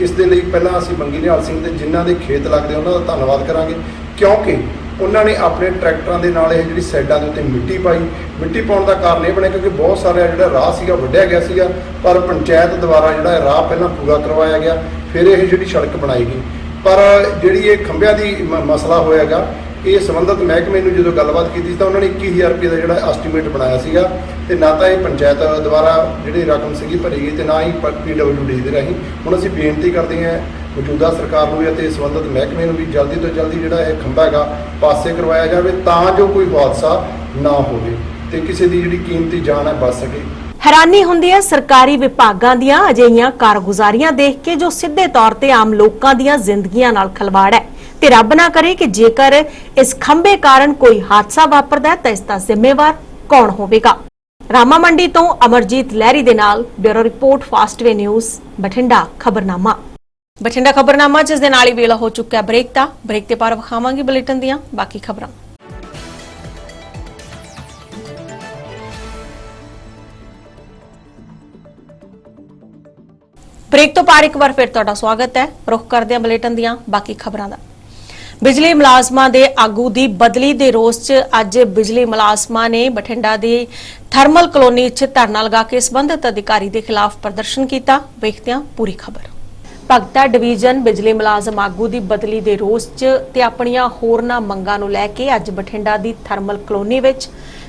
ਇਸ ਦੇ ਲਈ ਪਹਿਲਾਂ ਅਸੀਂ ਬੰਗੀ ਨਿਹਾਲ ਸਿੰਘ ਦੇ ਜਿਨ੍ਹਾਂ ਦੇ ਖੇਤ ਲੱਗਦੇ ਉਹਨਾਂ ਦਾ ਧੰਨਵਾਦ ਕਰਾਂਗੇ, ਕਿਉਂਕਿ ਉਹਨਾਂ ਨੇ ਆਪਣੇ ਟਰੈਕਟਰਾਂ ਦੇ ਨਾਲ ਇਹ ਜਿਹੜੀ ਸਾਈਡਾਂ ਦੇ ਉੱਤੇ ਮਿੱਟੀ ਪਾਈ। ਮਿੱਟੀ ਪਾਉਣ ਦਾ ਕਾਰਨ ਇਹ ਬਣਿਆ ਕਿਉਂਕਿ ਬਹੁਤ ਸਾਰਾ ਜਿਹੜਾ ਰਾਹ ਸੀਗਾ ਵੱਢਿਆ ਗਿਆ ਸੀਗਾ, ਪਰ ਪੰਚਾਇਤ ਦੁਆਰਾ ਜਿਹੜਾ ਰਾਹ ਪਹਿਲਾਂ ਪੂਰਾ ਕਰਵਾਇਆ ਗਿਆ, ਫਿਰ ਇਹ ਜਿਹੜੀ ਸੜਕ ਬਣਾਈ ਗਈ। ਪਰ ਜਿਹੜੀ ਇਹ ਖੰਭਿਆਂ ਦੀ ਮਸਲਾ ਹੋਇਆਗਾ, ਇਹ ਸੰਬੰਧਿਤ ਮਹਿਕਮੇ ਨੂੰ ਜਦੋਂ ਗੱਲਬਾਤ ਕੀਤੀ ਤਾਂ ਉਹਨਾਂ ਨੇ 21,000 ਰੁਪਏ ਦਾ ਜਿਹੜਾ ਐਸਟੀਮੇਟ ਬਣਾਇਆ ਸੀਗਾ, ਤੇ ਨਾ ਤਾਂ ਇਹ ਪੰਚਾਇਤ ਦੁਆਰਾ ਜਿਹੜੀ ਰਕਮ ਸੀਗੀ ਭਰੀ ਗਈ ਤੇ ਨਾ ਹੀ PWD ਦੇ ਰਾਹੀਂ। ਹੁਣ ਅਸੀਂ ਬੇਨਤੀ ਕਰਦੇ ਹਾਂ ਮੌਜੂਦਾ ਸਰਕਾਰ ਨੂੰ ਅਤੇ ਸੰਬੰਧਿਤ ਮਹਿਕਮੇ ਨੂੰ ਵੀ ਜਲਦੀ ਤੋਂ ਜਲਦੀ ਜਿਹੜਾ ਇਹ ਖੰਭਾ ਹੈਗਾ ਪਾਸੇ ਕਰਵਾਇਆ ਜਾਵੇ, ਤਾਂ ਜੋ ਕੋਈ ਹਾਦਸਾ ਨਾ ਹੋਵੇ ਤੇ ਕਿਸੇ ਦੀ ਜਿਹੜੀ ਕੀਮਤੀ ਜਾਨ ਹੈ ਬਚ ਸਕੇ। ਹੈਰਾਨੀ ਹੁੰਦੀ ਹੈ ਸਰਕਾਰੀ ਵਿਭਾਗਾਂ ਦੀਆਂ ਅਜਿਹੀਆਂ ਕਾਰਗੁਜ਼ਾਰੀਆਂ ਦੇਖ ਕੇ, ਜੋ ਸਿੱਧੇ ਤੌਰ ਤੇ ਆਮ ਲੋਕਾਂ ਦੀਆਂ ਜ਼ਿੰਦਗੀਆਂ ਨਾਲ ਖਿਲਵਾੜ ਹੈ, ਤੇ ਰੱਬ ਨਾ ਕਰੇ ਕਿ ਜੇਕਰ ਇਸ ਖੰਭੇ ਕਾਰਨ ਕੋਈ ਹਾਦਸਾ ਵਾਪਰਦਾ ਹੈ ਤਾਂ ਇਸ ਦਾ ਜ਼ਿੰਮੇਵਾਰ ਕੌਣ ਹੋਵੇਗਾ। ਰਾਮਾ ਮੰਡੀ ਤੋਂ ਅਮਰਜੀਤ ਲਹਿਰੀ ਦੇ ਨਾਲ bureau report Fastway news Bathinda ਖਬਰਨਾਮਾ। ਬਠਿੰਡਾ ਖਬਰਨਾਮਾ ਜਿਸ ਦੇ ਨਾਲ ਹੀ ਵੇਲਾ ਹੋ ਚੁੱਕਾ ਬ੍ਰੇਕ ਤੇ ਪਰ ਵਿਖਾਵਾਂਗੇ ਬੁਲੇਟਿਨ ਦੀਆਂ ਬਾਕੀ ਖਬਰਾਂ। ਬ੍ਰੇਕ ਤੋਂ ਪਾਰ ਇੱਕ ਵਾਰ ਫਿਰ ਤੁਹਾਡਾ ਸਵਾਗਤ ਹੈ। ਰੁਖ ਕਰਦੇ ਹਾਂ ਬੁਲੇਟਿਨ ਦੀਆਂ ਬਾਕੀ ਖਬਰਾਂ ਦਾ। ਬਿਜਲੀ ਮੁਲਾਜ਼ਮਾਂ ਦੇ ਆਗੂ ਦੀ ਬਦਲੀ ਦੇ ਰੋਸ 'ਚ ਅੱਜ ਬਿਜਲੀ ਮੁਲਾਜ਼ਮਾਂ ਨੇ ਬਠਿੰਡਾ ਦੀ ਥਰਮਲ ਕਲੋਨੀ 'ਚ ਧਰਨਾ ਲਗਾ ਕੇ ਸੰਬੰਧਿਤ ਅਧਿਕਾਰੀ ਦੇ ਖਿਲਾਫ ਪ੍ਰਦਰਸ਼ਨ ਕੀਤਾ। ਵੇਖਦੇ ਹਾਂ ਪੂਰੀ ਖਬਰ। ਭਗਤਾ ਡਿਵੀਜ਼ਨ ਬਿਜਲੀ ਮੁਲਾਜ਼ਮ ਆਗੂ ਦੀ ਬਦਲੀ ਦੇ ਰੋਸ 'ਚ ਤੇ ਆਪਣੀਆਂ ਹੋਰਨਾਂ ਮੰਗਾਂ ਨੂੰ ਲੈ ਕੇ ਅੱਜ ਬਠਿੰਡਾ ਦੀ ਥਰਮਲ ਕਲੋਨੀ ਵਿੱਚ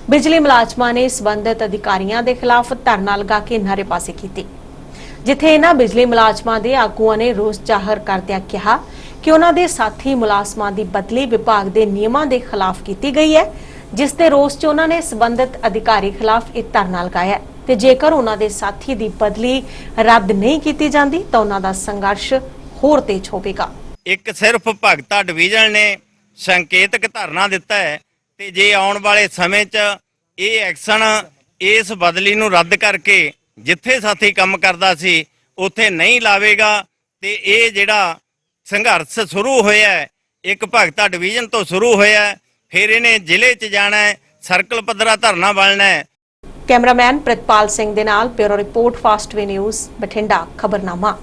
ਬਿਜਲੀ ਮੁਲਾਜ਼ਮਾਂ ਨੇ ਸੰਬੰਧਿਤ ਅਧਿਕਾਰੀਆਂ ਦੇ ਖਿਲਾਫ ਧਰਨਾ ਲਗਾ ਕੇ ਨਾਅਰੇਬਾਜ਼ੀ ਕੀਤੀ, ਜਿੱਥੇ ਇਹਨਾਂ ਬਿਜਲੀ ਮੁਲਾਜ਼ਮਾਂ ਦੇ ਆਗੂਆਂ ਨੇ ਰੋਸ ਜ਼ਾਹਰ ਕਰਦਿਆਂ ਕਿਹਾ ਕਿ ਉਹਨਾਂ ਦੇ ਸਾਥੀ ਮੁਲਾਜ਼ਮਾਂ ਦੀ ਬਦਲੀ ਵਿਭਾਗ ਦੇ ਨਿਯਮਾਂ ਦੇ ਖਿਲਾਫ ਕੀਤੀ ਗਈ ਹੈ, ਜਿਸ ਦੇ ਰੋਸ 'ਚ ਉਹਨਾਂ ਨੇ ਸੰਬੰਧਿਤ ਅਧਿਕਾਰੀ ਖਿਲਾਫ ਇਹ ਧਰਨਾ ਲਗਾਇਆ ਤੇ ਜੇਕਰ ਉਹਨਾਂ ਦੇ ਸਾਥੀ ਦੀ ਬਦਲੀ ਰੱਦ ਨਹੀਂ ਕੀਤੀ ਜਾਂਦੀ ਤਾਂ ਉਹਨਾਂ ਦਾ ਸੰਘਰਸ਼ ਹੋਰ ਤੇਜ਼ ਹੋਵੇਗਾ। ਇੱਕ ਸਿਰਫ ਭਗਤਾ ਡਿਵੀਜ਼ਨ ਨੇ ਸੰਕੇਤਕ ਧਰਨਾ ਦਿੱਤਾ ਹੈ ਤੇ ਜੇ ਆਉਣ ਵਾਲੇ ਸਮੇਂ 'ਚ ਇਹ ਐਕਸ਼ਨ ਇਸ ਬਦਲੀ ਨੂੰ ਰੱਦ ਕਰਕੇ ਜਿੱਥੇ ਸਾਥੀ ਕੰਮ ਕਰਦਾ ਸੀ ਉੱਥੇ ਨਹੀਂ ਲਾਵੇਗਾ ਤੇ ਇਹ ਜਿਹੜਾ ਸੰਘਰਸ਼ ਸ਼ੁਰੂ ਹੋਇਆ ਹੈ ਇੱਕ ਭਗਤਾ ਡਿਵੀਜ਼ਨ ਤੋਂ ਸ਼ੁਰੂ ਹੋਇਆ ਹੈ, ਫਿਰ ਇਹਨੇ ਜ਼ਿਲ੍ਹੇ 'ਚ ਜਾਣਾ ਹੈ, ਸਰਕਲ ਪੱਧਰਾ ਧਰਨਾ ਬਣਨਾ ਹੈ। ਕੈਮਰਾਮੈਨ ਪ੍ਰਿਤਪਾਲ ਸਿੰਘ ਦੇ ਨਾਲ bureau report Fastway news Bathinda ਖਬਰਨਾਮਾ।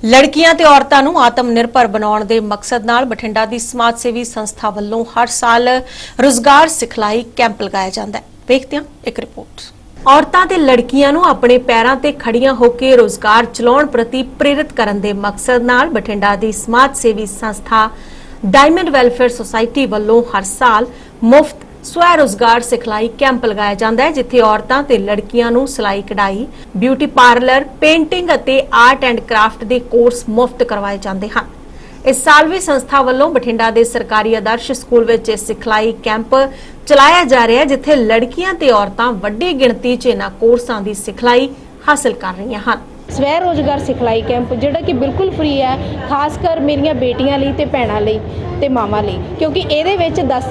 ਲੜਕੀਆਂ ਤੇ ਔਰਤਾਂ ਨੂੰ ਆਤਮ ਨਿਰਭਰ ਬਣਾਉਣ ਦੇ ਮਕਸਦ ਨਾਲ ਬਠਿੰਡਾ ਦੀ ਸਮਾਜ ਸੇਵੀ ਸੰਸਥਾ ਵੱਲੋਂ ਹਰ ਸਾਲ ਰੁਜ਼ਗਾਰ ਸਿਖਲਾਈ ਕੈਂਪ ਲਗਾਇਆ ਜਾਂਦਾ ਹੈ। ਵੇਖਦੇ ਹਾਂ ਇੱਕ ਰਿਪੋਰਟ। ਔਰਤਾਂ ਤੇ ਲੜਕੀਆਂ ਨੂੰ ਆਪਣੇ ਪੈਰਾਂ ਤੇ ਖੜੀਆਂ ਹੋ ਕੇ ਰੁਜ਼ਗਾਰ ਚਲਾਉਣ ਪ੍ਰਤੀ ਪ੍ਰੇਰਿਤ ਕਰਨ ਦੇ ਮਕਸਦ ਨਾਲ ਬਠਿੰਡਾ ਦੀ ਸਮਾਜ ਸੇਵੀ ਸੰਸਥਾ ਡਾਇਮੰਡ ਵੈਲਫੇਅਰ ਸੁਸਾਇਟੀ ਵੱਲੋਂ ਹਰ ਸਾਲ ਮੁਫਤ ਸਵੈ ਰੁਜ਼ਗਾਰ ਸਿਖਲਾਈ ਕੈਂਪ ਲਗਾਇਆ ਜਾਂਦਾ ਹੈ, ਜਿੱਥੇ ਔਰਤਾਂ ਤੇ ਲੜਕੀਆਂ ਨੂੰ ਸਿਲਾਈ ਕਢਾਈ, ਬਿਊਟੀ ਪਾਰਲਰ, ਪੇਂਟਿੰਗ ਅਤੇ ਆਰਟ ਐਂਡ ਕਰਾਫਟ ਦੇ ਕੋਰਸ ਮੁਫਤ ਕਰਵਾਏ ਜਾਂਦੇ ਹਨ। इस साल भी संस्था ਵੱਲੋਂ ਬਠਿੰਡਾ ਦੇ ਸਰਕਾਰੀ ਆਦਰਸ਼ ਸਕੂਲ ਵਿੱਚ ਸਿਖਲਾਈ ਕੈਂਪ ਚਲਾਇਆ ਜਾ ਰਿਹਾ ਹੈ, ਜਿੱਥੇ ਲੜਕੀਆਂ ਤੇ ਔਰਤਾਂ ਵੱਡੀ ਗਿਣਤੀ 'ਚ ਇਹਨਾਂ ਕੋਰਸਾਂ ਦੀ ਸਿਖਲਾਈ ਹਾਸਲ ਕਰ ਰਹੀਆਂ ਹਨ। ਸਵੈ ਰੋਜ਼ਗਾਰ ਸਿਖਲਾਈ ਕੈਂਪ ਜਿਹੜਾ ਕਿ ਬਿਲਕੁਲ ਫ੍ਰੀ ਹੈ, ਖਾਸ ਕਰ ਮੇਰੀਆਂ ਬੇਟੀਆਂ ਲਈ ਤੇ ਭੈਣਾਂ ਲਈ ਤੇ ਮਾਵਾਂ ਲਈ, ਕਿਉਂਕਿ ਇਹਦੇ ਵਿੱਚ 10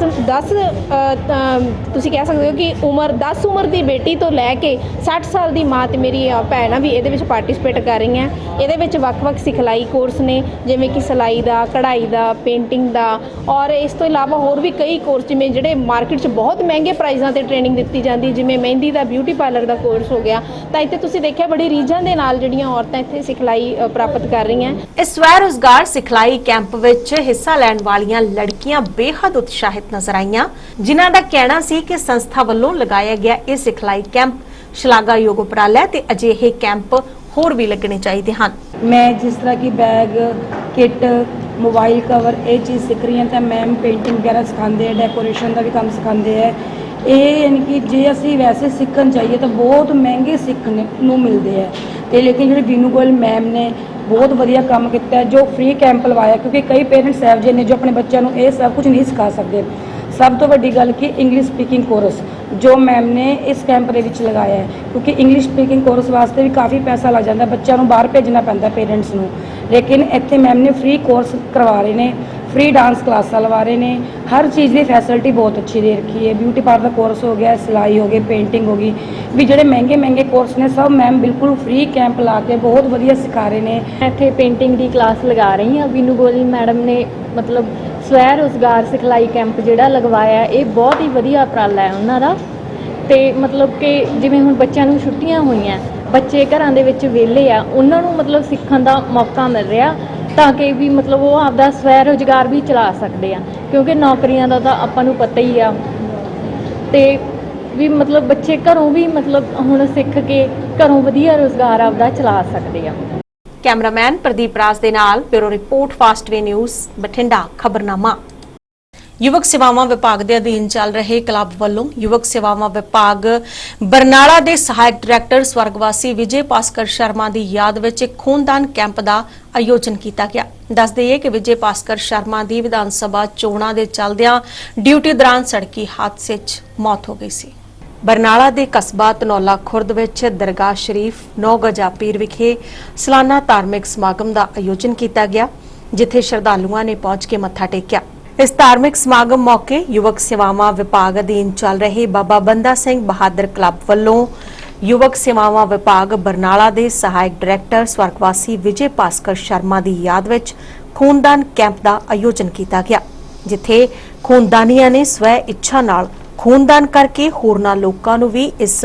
ਤੁਸੀਂ ਕਹਿ ਸਕਦੇ ਹੋ ਕਿ 10 ਉਮਰ ਦੀ ਬੇਟੀ ਤੋਂ ਲੈ ਕੇ 60 ਸਾਲ ਦੀ ਮਾਂ ਤੇ ਮੇਰੀ ਭੈਣਾਂ ਵੀ ਇਹਦੇ ਵਿੱਚ ਪਾਰਟਿਸਿਪੇਟ ਕਰ ਰਹੀਆਂ। ਇਹਦੇ ਵਿੱਚ ਵੱਖ-ਵੱਖ ਸਿਖਲਾਈ ਕੋਰਸ ਨੇ, ਜਿਵੇਂ ਕਿ ਸਿਲਾਈ ਦਾ, ਕਢਾਈ ਦਾ, ਪੇਂਟਿੰਗ ਦਾ, ਔਰ ਇਸ ਤੋਂ ਇਲਾਵਾ ਹੋਰ ਵੀ ਕਈ ਕੋਰਸ ਜਿਵੇਂ ਜਿਹੜੇ ਮਾਰਕੀਟ 'ਚ ਬਹੁਤ ਮਹਿੰਗੇ ਪ੍ਰਾਈਜ਼ਾਂ ਤੇ ਟ੍ਰੇਨਿੰਗ ਦਿੱਤੀ ਜਾਂਦੀ, ਜਿਵੇਂ ਮਹਿੰਦੀ ਦਾ, ਬਿਊਟੀ ਪਾਰਲਰ ਦਾ ਕੋਰਸ ਹੋ ਗਿਆ। ਤਾਂ ਇੱਥੇ ਤੁਸੀਂ ਦੇਖਿਆ ਬੜੀ ਰੀਝਾਂ ਦੇ ਨਾਲ ਜਿਹੜੀਆਂ ਔਰਤਾਂ ਇੱਥੇ ਸਿਖਲਾਈ ਪ੍ਰਾਪਤ ਕਰ ਰਹੀਆਂ। ਇਸ ਸਵੈ ਰੋਜ਼ਗਾਰ ਸਿਖਲਾਈ ਕੈਂਪ ਵਿੱਚ ਹਿੱਸਾ ਲੈਣ ਵਾਲੀਆਂ ਲੜਕੀਆਂ ਬੇहद ਉਤਸ਼ਾਹਿਤ ਨਜ਼ਰ ਆਈਆਂ, ਜਿਨ੍ਹਾਂ ਦਾ ਕਹਿਣਾ ਸੀ ਕਿ ਸੰਸਥਾ ਵੱਲੋਂ ਲਗਾਇਆ ਗਿਆ ਇਹ ਸਿਖਲਾਈ ਕੈਂਪ ਸ਼ਲਾਘਾਯੋਗ ਉਪਰਾਲਾ ਹੈ ਤੇ ਅਜਿਹੇ ਕੈਂਪ ਹੋਰ ਵੀ ਲੱਗਣੇ ਚਾਹੀਦੇ ਹਨ। ਮੈਂ ਜਿਸ ਤਰ੍ਹਾਂ ਕਿ ਬੈਗ, ਕਿੱਟ, ਮੋਬਾਈਲ ਕਵਰ ਇਹ ਚੀਜ਼ ਸਿੱਖ ਰਹੀ ਹਾਂ ਤਾਂ ਮੈਮ ਪੇਂਟਿੰਗ ਵਗੈਰਾ ਸਿਖਾਉਂਦੇ ਆ, ਡੈਕੋਰੇਸ਼ਨ ਦਾ ਵੀ ਕੰਮ ਸਿਖਾਉਂਦੇ ਆ। ਇਹ ਯਾਨੀ ਕਿ ਜੇ ਅਸੀਂ ਵੈਸੇ ਸਿੱਖਣ ਚਾਹੀਏ ਤਾਂ ਬਹੁਤ ਮਹਿੰਗੇ ਸਿੱਖਣ ਨੂੰ ਮਿਲਦੇ ਆ ਤੇ ਲੇਕਿਨ ਜਿਹੜੇ ਬੀਨੂ ਗੋਇਲ ਮੈਮ ਨੇ ਬਹੁਤ ਵਧੀਆ ਕੰਮ ਕੀਤਾ ਜੋ ਫ੍ਰੀ ਕੈਂਪ ਲਵਾਇਆ, ਕਿਉਂਕਿ ਕਈ ਪੇਰੈਂਟਸ ਇਹੋ ਜਿਹੇ ਨੇ ਜੋ ਆਪਣੇ ਬੱਚਿਆਂ ਨੂੰ ਇਹ ਸਭ ਕੁਝ ਨਹੀਂ ਸਿਖਾ ਸਕਦੇ। ਸਭ ਤੋਂ ਵੱਡੀ ਗੱਲ ਕਿ ਇੰਗਲਿਸ਼ ਸਪੀਕਿੰਗ ਕੋਰਸ ਜੋ ਮੈਮ ਨੇ ਇਸ ਕੈਂਪ ਦੇ ਵਿੱਚ ਲਗਾਇਆ ਹੈ, ਕਿਉਂਕਿ ਇੰਗਲਿਸ਼ ਸਪੀਕਿੰਗ ਕੋਰਸ ਵਾਸਤੇ ਵੀ ਕਾਫੀ ਪੈਸਾ ਲੱਗ ਜਾਂਦਾ, ਬੱਚਿਆਂ ਨੂੰ ਬਾਹਰ ਭੇਜਣਾ ਪੈਂਦਾ ਪੇਰੈਂਟਸ ਨੂੰ, ਲੇਕਿਨ ਇੱਥੇ ਮੈਮ ਨੇ ਫ੍ਰੀ ਕੋਰਸ ਕਰਵਾ ਰਹੇ ਨੇ, ਫ੍ਰੀ ਡਾਂਸ ਕਲਾਸਾਂ ਲਵਾ ਰਹੇ ਨੇ, ਹਰ ਚੀਜ਼ ਦੀ ਫੈਸਿਲਿਟੀ ਬਹੁਤ ਅੱਛੀ ਦੇ ਰੱਖੀ ਹੈ। ਬਿਊਟੀ ਪਾਰਲਰ ਦਾ ਕੋਰਸ ਹੋ ਗਿਆ, ਸਿਲਾਈ ਹੋ ਗਈ, ਪੇਂਟਿੰਗ ਹੋ ਗਈ, ਵੀ ਜਿਹੜੇ ਮਹਿੰਗੇ ਕੋਰਸ ਨੇ ਸਭ ਮੈਮ ਬਿਲਕੁਲ ਫ੍ਰੀ ਕੈਂਪ ਲਾ ਕੇ ਬਹੁਤ ਵਧੀਆ ਸਿਖਾ ਰਹੇ ਨੇ। ਇੱਥੇ ਪੇਂਟਿੰਗ ਦੀ ਕਲਾਸ ਲਗਾ ਰਹੀ ਹਾਂ। ਬੀਨੂ ਗੋਇਲ ਮੈਡਮ ਨੇ ਮਤਲਬ ਸਵੈ ਰੋਜ਼ਗਾਰ ਸਿਖਲਾਈ ਕੈਂਪ ਜਿਹੜਾ ਲਗਵਾਇਆ, ਇਹ ਬਹੁਤ ਹੀ ਵਧੀਆ ਉਪਰਾਲਾ ਹੈ ਉਹਨਾਂ ਦਾ। ਤੇ ਮਤਲਬ ਕਿ ਜਿਵੇਂ ਹੁਣ ਬੱਚਿਆਂ ਨੂੰ ਛੁੱਟੀਆਂ ਹੋਈਆਂ, ਬੱਚੇ ਘਰਾਂ ਦੇ ਵਿੱਚ ਵਿਹਲੇ ਆ, ਉਹਨਾਂ ਨੂੰ ਮਤਲਬ ਸਿੱਖਣ ਦਾ ਮੌਕਾ ਮਿਲ ਰਿਹਾ ਤਾਂ ਕਿ ਵੀ ਮਤਲਬ ਉਹ ਆਪਦਾ ਸਵੈ ਰੋਜ਼ਗਾਰ ਵੀ ਚਲਾ ਸਕਦੇ ਆ, ਕਿਉਂਕਿ ਨੌਕਰੀਆਂ ਦਾ ਤਾਂ ਆਪਾਂ ਨੂੰ ਪਤਾ ਹੀ ਆ। ਤੇ ਵੀ ਮਤਲਬ ਬੱਚੇ ਘਰੋਂ ਵੀ ਮਤਲਬ ਹੁਣ ਸਿੱਖ ਕੇ ਘਰੋਂ ਵਧੀਆ ਰੋਜ਼ਗਾਰ ਆਪਦਾ ਚਲਾ ਸਕਦੇ ਆ। ਕੈਮਰਾਮੈਨ ਪ੍ਰਦੀਪ ਰਾਜ ਦੇ ਨਾਲ bureau report Fastway news Bathinda. ਖਬਰਨਾਮਾ। ਯੁਵਕ ਸੇਵਾਵਾਂ ਵਿਭਾਗ ਦੇ ਅਧੀਨ ਚੱਲ ਰਹੇ ਕਲੱਬ ਵੱਲੋਂ ਯੁਵਕ ਸੇਵਾਵਾਂ ਵਿਭਾਗ ਬਰਨਾਲਾ ਦੇ ਸਹਾਇਕ ਡਾਇਰੈਕਟਰ ਸਵਰਗਵਾਸੀ ਵਿਜੇ ਭਾਸਕਰ ਸ਼ਰਮਾ ਦੀ ਯਾਦ ਵਿੱਚ ਇੱਕ ਖੂਨਦਾਨ ਕੈਂਪ ਦਾ ਆਯੋਜਨ ਕੀਤਾ ਗਿਆ। ਦੱਸ ਦਈਏ ਕਿ ਵਿਜੇ ਭਾਸਕਰ ਸ਼ਰਮਾ ਦੀ ਵਿਧਾਨ ਸਭਾ ਚੋਣਾਂ ਦੇ ਚੱਲਦਿਆਂ ਡਿਊਟੀ ਦੌਰਾਨ ਸੜਕੀ ਹਾਦਸੇ 'ਚ ਮੌਤ ਹੋ ਗਈ ਸੀ। ਬਰਨਾਲਾ ਦੇ ਕਸਬਾ ਧਨੌਲਾ ਖੁਰਦ ਵਿੱਚ ਦਰਗਾਹ ਸ਼ਰੀਫ 9 ਗਜਾ ਪੀਰ ਵਿਖੇ ਸਾਲਾਨਾ ਧਾਰਮਿਕ ਸਮਾਗਮ ਦਾ ਆਯੋਜਨ ਕੀਤਾ ਗਿਆ, ਜਿੱਥੇ ਸ਼ਰਧਾਲੂਆਂ ਨੇ ਪਹੁੰਚ ਕੇ ਮੱਥਾ ਟੇਕਿਆ। ਇਸ ਧਾਰਮਿਕ ਸਮਾਗਮ ਮੌਕੇ ਯੁਵਕ ਸੇਵਾਵਾਂ ਵਿਭਾਗ ਅਧੀਨ ਚੱਲ ਰਹੇ ਬਾਬਾ ਬੰਦਾ ਸਿੰਘ ਬਹਾਦਰ ਕਲੱਬ ਵੱਲੋਂ ਯੁਵਕ ਸੇਵਾਵਾਂ ਵਿਭਾਗ ਬਰਨਾਲਾ ਦੇ ਸਹਾਇਕ ਡਾਇਰੈਕਟਰ ਸਵਰਗਵਾਸੀ ਵਿਜੇ ਭਾਸਕਰ ਸ਼ਰਮਾ ਦੀ ਯਾਦ ਵਿੱਚ ਖੂਨਦਾਨ ਕੈਂਪ ਦਾ ਆਯੋਜਨ ਕੀਤਾ ਗਿਆ, ਜਿੱਥੇ ਖੂਨਦਾਨੀਆਂ ਨੇ ਸਵੈ ਇੱਛਾ ਨਾਲ ਖੂਨਦਾਨ ਕਰਕੇ ਹੋਰਨਾਂ ਲੋਕਾਂ ਨੂੰ ਵੀ ਇਸ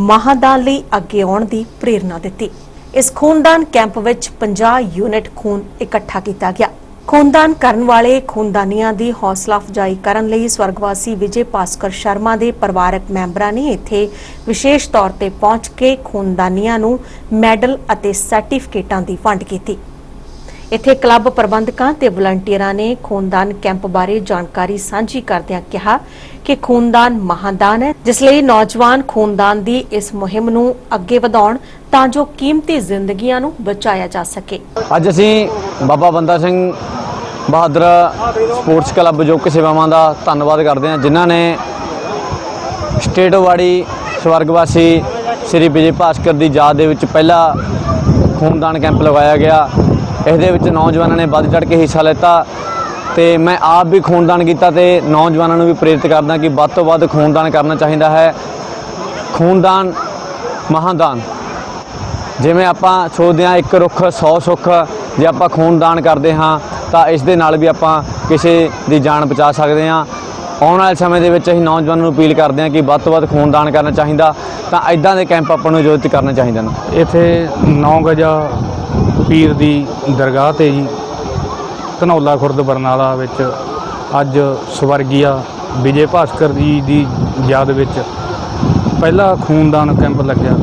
ਮਹਾਦਾਨ ਲਈ ਅੱਗੇ ਆਉਣ ਦੀ ਪ੍ਰੇਰਨਾ ਦਿੱਤੀ। ਇਸ ਖੂਨਦਾਨ ਕੈਂਪ ਵਿੱਚ 50 ਯੂਨਿਟ ਖੂਨ ਇਕੱਠਾ ਕੀਤਾ ਗਿਆ। ਖੂਨਦਾਨ ਕਰਨ ਵਾਲੇ ਖੂਨਦਾਨੀਆਂ ਦੀ ਹੌਸਲਾ ਅਫਜ਼ਾਈ ਕਰਨ ਲਈ ਸਵਰਗਵਾਸੀ ਵਿਜੇ ਭਾਸਕਰ ਸ਼ਰਮਾ ਦੇ ਪਰਿਵਾਰਕ ਮੈਂਬਰਾਂ ਨੇ ਇੱਥੇ ਵਿਸ਼ੇਸ਼ ਤੌਰ ਤੇ ਪਹੁੰਚ ਕੇ ਖੂਨਦਾਨੀਆਂ ਨੂੰ ਮੈਡਲ ਅਤੇ ਸਰਟੀਫਿਕੇਟਾਂ ਦੀ ਵੰਡ ਕੀਤੀ। ਇੱਥੇ ਕਲੱਬ ਪ੍ਰਬੰਧਕਾਂ ਤੇ ਵਲੰਟੀਅਰਾਂ ਨੇ ਖੂਨਦਾਨ ਕੈਂਪ ਬਾਰੇ ਜਾਣਕਾਰੀ ਸਾਂਝੀ ਕਰਦਿਆਂ ਕਿਹਾ ਕਿ ਖੂਨਦਾਨ ਮਹਾਦਾਨ ਹੈ, ਜਿਸ ਲਈ ਨੌਜਵਾਨ ਖੂਨਦਾਨ ਦੀ ਇਸ ਮੁਹਿੰਮ ਨੂੰ ਅੱਗੇ ਵਧਾਉਣ ਤਾਂ ਜੋ ਕੀਮਤੀ ਜ਼ਿੰਦਗੀਆਂ ਨੂੰ ਬਚਾਇਆ ਜਾ ਸਕੇ। ਅੱਜ ਅਸੀਂ ਬਾਬਾ ਬੰਦਾ ਸਿੰਘ ਬਹਾਦਰ ਸਪੋਰਟਸ ਕਲੱਬ ਯੁਵਕ ਸੇਵਾਵਾਂ ਦਾ ਧੰਨਵਾਦ ਕਰਦੇ ਹਾਂ, ਜਿਨ੍ਹਾਂ ਨੇ ਸਟੇਟਵਾੜੀ ਸਵਰਗਵਾਸੀ ਸ੍ਰੀ ਵਿਜੇ ਭਾਸਕਰ ਦੀ ਯਾਦ ਦੇ ਵਿੱਚ ਪਹਿਲਾ ਖੂਨਦਾਨ ਕੈਂਪ ਲਗਾਇਆ ਗਿਆ। ਇਸ ਦੇ ਵਿੱਚ ਨੌਜਵਾਨਾਂ ਨੇ ਵੱਧ ਚੜ੍ਹ ਕੇ ਹਿੱਸਾ ਲਿੱਤਾ ਤੇ ਮੈਂ ਆਪ ਵੀ ਖੂਨਦਾਨ ਕੀਤਾ ਤੇ ਨੌਜਵਾਨਾਂ ਨੂੰ ਵੀ ਪ੍ਰੇਰਿਤ ਕਰਦਾ ਕਿ ਵੱਧ ਤੋਂ ਵੱਧ ਖੂਨਦਾਨ ਕਰਨਾ ਚਾਹੀਦਾ ਹੈ। ਖੂਨਦਾਨ ਮਹਾਦਾਨ, ਜਿਵੇਂ ਆਪਾਂ ਸੋਚਦੇ ਹਾਂ ਇੱਕ ਰੁੱਖ 100 ਸੁੱਖ, ਜੇ ਆਪਾਂ ਖੂਨਦਾਨ ਕਰਦੇ ਹਾਂ ਤਾਂ ਇਸ ਦੇ ਨਾਲ ਵੀ ਆਪਾਂ ਕਿਸੇ ਦੀ ਜਾਨ ਬਚਾ ਸਕਦੇ ਹਾਂ। ਆਉਣ ਵਾਲੇ ਸਮੇਂ ਦੇ ਵਿੱਚ ਅਸੀਂ ਨੌਜਵਾਨਾਂ ਨੂੰ ਅਪੀਲ ਕਰਦੇ ਹਾਂ ਕਿ ਵੱਧ ਤੋਂ ਵੱਧ ਖੂਨਦਾਨ ਕਰਨਾ ਚਾਹੀਦਾ, ਤਾਂ ਇੱਦਾਂ ਦੇ ਕੈਂਪ ਆਪਾਂ ਨੂੰ ਆਯੋਜਿਤ ਕਰਨੇ ਚਾਹੀਦੇ ਨੇ। ਇੱਥੇ 9 ਗਜਾ ਪੀਰ ਦੀ ਦਰਗਾਹ ਤੇ ਜੀ ਧਨੌਲਾ ਖੁਰਦ ਬਰਨਾਲਾ ਵਿੱਚ ਅੱਜ ਸਵਰਗੀਆ ਵਿਜੇ ਭਾਸਕਰ ਜੀ ਦੀ ਯਾਦ ਵਿੱਚ ਪਹਿਲਾ ਖੂਨਦਾਨ ਕੈਂਪ ਲੱਗਿਆ,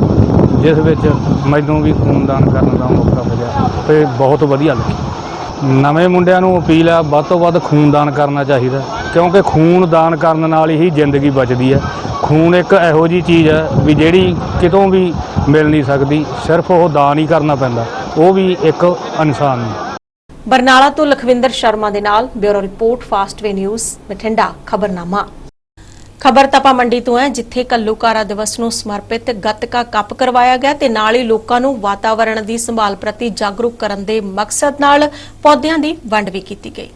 ਜਿਸ ਵਿੱਚ ਮੈਨੂੰ ਵੀ ਖੂਨਦਾਨ ਕਰਨ ਦਾ ਮੌਕਾ ਮਿਲਿਆ ਤੇ ਬਹੁਤ ਵਧੀਆ ਲੱਗਿਆ। ਨਵੇਂ ਮੁੰਡਿਆਂ ਨੂੰ ਅਪੀਲ ਹੈ ਵੱਧ ਤੋਂ ਵੱਧ ਖੂਨਦਾਨ ਕਰਨਾ ਚਾਹੀਦਾ, ਕਿਉਂਕਿ ਖੂਨਦਾਨ ਕਰਨ ਨਾਲ ਹੀ ਜ਼ਿੰਦਗੀ ਬਚਦੀ ਹੈ। ਖੂਨ ਇੱਕ ਇਹੋ ਜਿਹੀ ਚੀਜ਼ ਹੈ ਵੀ ਜਿਹੜੀ ਕਿਤੋਂ ਵੀ ਮਿਲ ਨਹੀਂ ਸਕਦੀ, ਸਿਰਫ ਉਹ ਦਾਨ ਹੀ ਕਰਨਾ ਪੈਂਦਾ, ਉਹ ਵੀ ਇੱਕ ਇਨਸਾਨ ਨੂੰ। ਬਰਨਾਲਾ ਤੋਂ ਲਖਵਿੰਦਰ ਸ਼ਰਮਾ ਦੇ ਨਾਲ bureau report Fastway news Bathinda ਖਬਰਨਾਮਾ। ਖਬਰ ਤਪਾ ਮੰਡੀ ਤੋਂ ਹੈ, ਜਿੱਥੇ ਘੱਲੂਘਾਰਾ ਦਿਵਸ ਨੂੰ ਸਮਰਪਿਤ ਗੱਤਕਾ ਕੱਪ ਕਰਵਾਇਆ ਗਿਆ ਤੇ ਨਾਲ ਹੀ ਲੋਕਾਂ ਨੂੰ ਵਾਤਾਵਰਣ ਦੀ ਸੰਭਾਲ ਪ੍ਰਤੀ ਜਾਗਰੂਕ ਕਰਨ ਦੇ ਮਕਸਦ ਨਾਲ ਪੌਦਿਆਂ ਦੀ ਵੰਡ ਵੀ ਕੀਤੀ ਗਈ।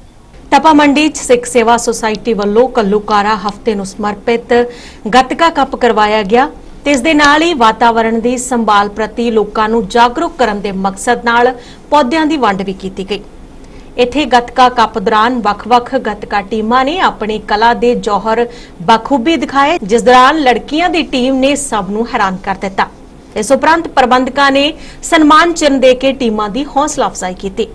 ਤਪਾ ਮੰਡੀ 'ਚ ਸਿੱਖ ਸੇਵਾ ਸੁਸਾਇਟੀ ਵੱਲੋਂ ਘੱਲੂਘਾਰਾ ਹਫ਼ਤੇ ਨੂੰ ਸਮਰਪਿਤ ਗੱਤਕਾ ਕੱਪ ਕਰਵਾਇਆ ਗਿਆ ਤੇ ਇਸ ਦੇ ਨਾਲ ਹੀ ਵਾਤਾਵਰਣ ਦੀ ਸੰਭਾਲ ਪ੍ਰਤੀ ਲੋਕਾਂ ਨੂੰ ਜਾਗਰੂਕ ਕਰਨ ਦੇ ਮਕਸਦ ਨਾਲ ਪੌਦਿਆਂ ਦੀ ਵੰਡ ਵੀ ਕੀਤੀ ਗਈ। ਇੱਥੇ ਗੱਤਕਾ ਕੱਪ ਦੌਰਾਨ ਵੱਖ-ਵੱਖ ਗੱਤਕਾ ਟੀਮਾਂ ਨੇ ਆਪਣੀ ਕਲਾ ਦੇ ਜੌਹਰ ਬਖੂਬੀ ਦਿਖਾਏ, ਜਿਸ ਦੌਰਾਨ ਲੜਕੀਆਂ ਦੀ ਟੀਮ ਨੇ ਸਭ ਨੂੰ ਹੈਰਾਨ ਕਰ ਦਿੱਤਾ। ਇਸ ਉਪਰੰਤ ਪ੍ਰਬੰਧਕਾਂ ਨੇ ਸਨਮਾਨ ਚਿੰਨ੍ਹ ਦੇ ਕੇ ਟੀਮਾਂ ਦੀ ਹੌਸਲਾ ਅਫਜ਼ਾਈ ਕੀਤੀ।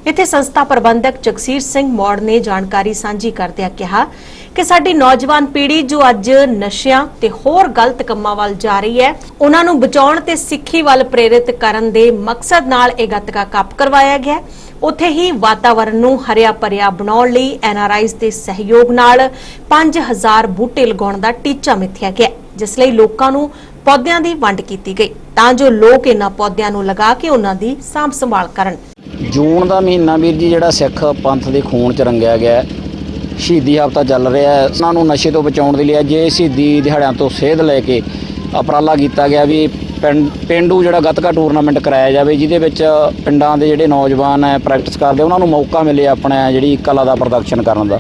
ਇੱਥੇ ਸੰਸਥਾ ਪ੍ਰਬੰਧਕ ਜਗਸੀਰ ਸਿੰਘ ਮੌੜ ਨੇ ਜਾਣਕਾਰੀ ਸਾਂਝੀ ਕਰਦਿਆਂ ਕਿਹਾ ਕਿ ਸਾਡੀ ਨੌਜਵਾਨ ਪੀੜ੍ਹੀ ਜੋ ਅੱਜ ਨਸ਼ਿਆਂ ਤੇ ਹੋਰ ਗਲਤ ਕੰਮਾਂ ਵੱਲ ਜਾ ਰਹੀ ਹੈ, ਉਹਨਾਂ ਨੂੰ ਬਚਾਉਣ ਤੇ ਸਿੱਖੀ ਵੱਲ ਪ੍ਰੇਰਿਤ ਕਰਨ ਦੇ ਮਕਸਦ ਨਾਲ ਇਹ ਗੱਤਕਾ ਕੱਪ ਕਰਵਾਇਆ ਗਿਆ। ਉੱਥੇ ਹੀ ਵਾਤਾਵਰਣ ਨੂੰ ਹਰਿਆ ਭਰਿਆ ਬਣਾਉਣ ਲਈ NRIs ਦੇ ਸਹਿਯੋਗ ਨਾਲ 5000 ਬੂਟੇ ਲਗਾਉਣ ਦਾ ਟੀਚਾ ਮਿੱਥਿਆ ਗਿਆ, ਜਿਸ ਲਈ ਲੋਕਾਂ ਨੂੰ ਪੌਦਿਆਂ ਦੀ ਵੰਡ ਕੀਤੀ ਗਈ ਤਾਂ ਜੋ ਲੋਕ ਇਹਨਾਂ ਪੌਦਿਆਂ ਨੂੰ ਲਗਾ ਕੇ ਉਹਨਾਂ ਦੀ ਸਾਂਭ ਸੰਭਾਲ ਕਰਨ। ਜੂਨ ਦਾ ਮਹੀਨਾ ਵੀਰ ਜੀ ਜਿਹੜਾ ਸਿੱਖ ਪੰਥ ਦੇ ਖੂਨ 'ਚ ਰੰਗਿਆ ਗਿਆ ਹੈ, ਸ਼ਹੀਦੀ ਹਫ਼ਤਾ ਚੱਲ ਰਿਹਾ ਹੈ। ਉਹਨਾਂ ਨੂੰ ਨਸ਼ੇ ਤੋਂ ਬਚਾਉਣ ਦੇ ਲਈ ਜੇ ਸ਼ਹੀਦੀ ਦਿਹਾੜਿਆਂ ਤੋਂ ਸੇਧ ਲੈ ਕੇ ਉਪਰਾਲਾ ਕੀਤਾ ਗਿਆ ਵੀ ਪੇਂਡੂ ਜਿਹੜਾ ਗੱਤਕਾ ਟੂਰਨਾਮੈਂਟ ਕਰਾਇਆ ਜਾਵੇ, ਜਿਹਦੇ ਵਿੱਚ ਪਿੰਡਾਂ ਦੇ ਜਿਹੜੇ ਨੌਜਵਾਨ ਹੈ ਪ੍ਰੈਕਟਿਸ ਕਰਦੇ, ਉਹਨਾਂ ਨੂੰ ਮੌਕਾ ਮਿਲੇ ਆਪਣਾ ਜਿਹੜੀ ਕਲਾ ਦਾ ਪ੍ਰਦਰਸ਼ਨ ਕਰਨ ਦਾ।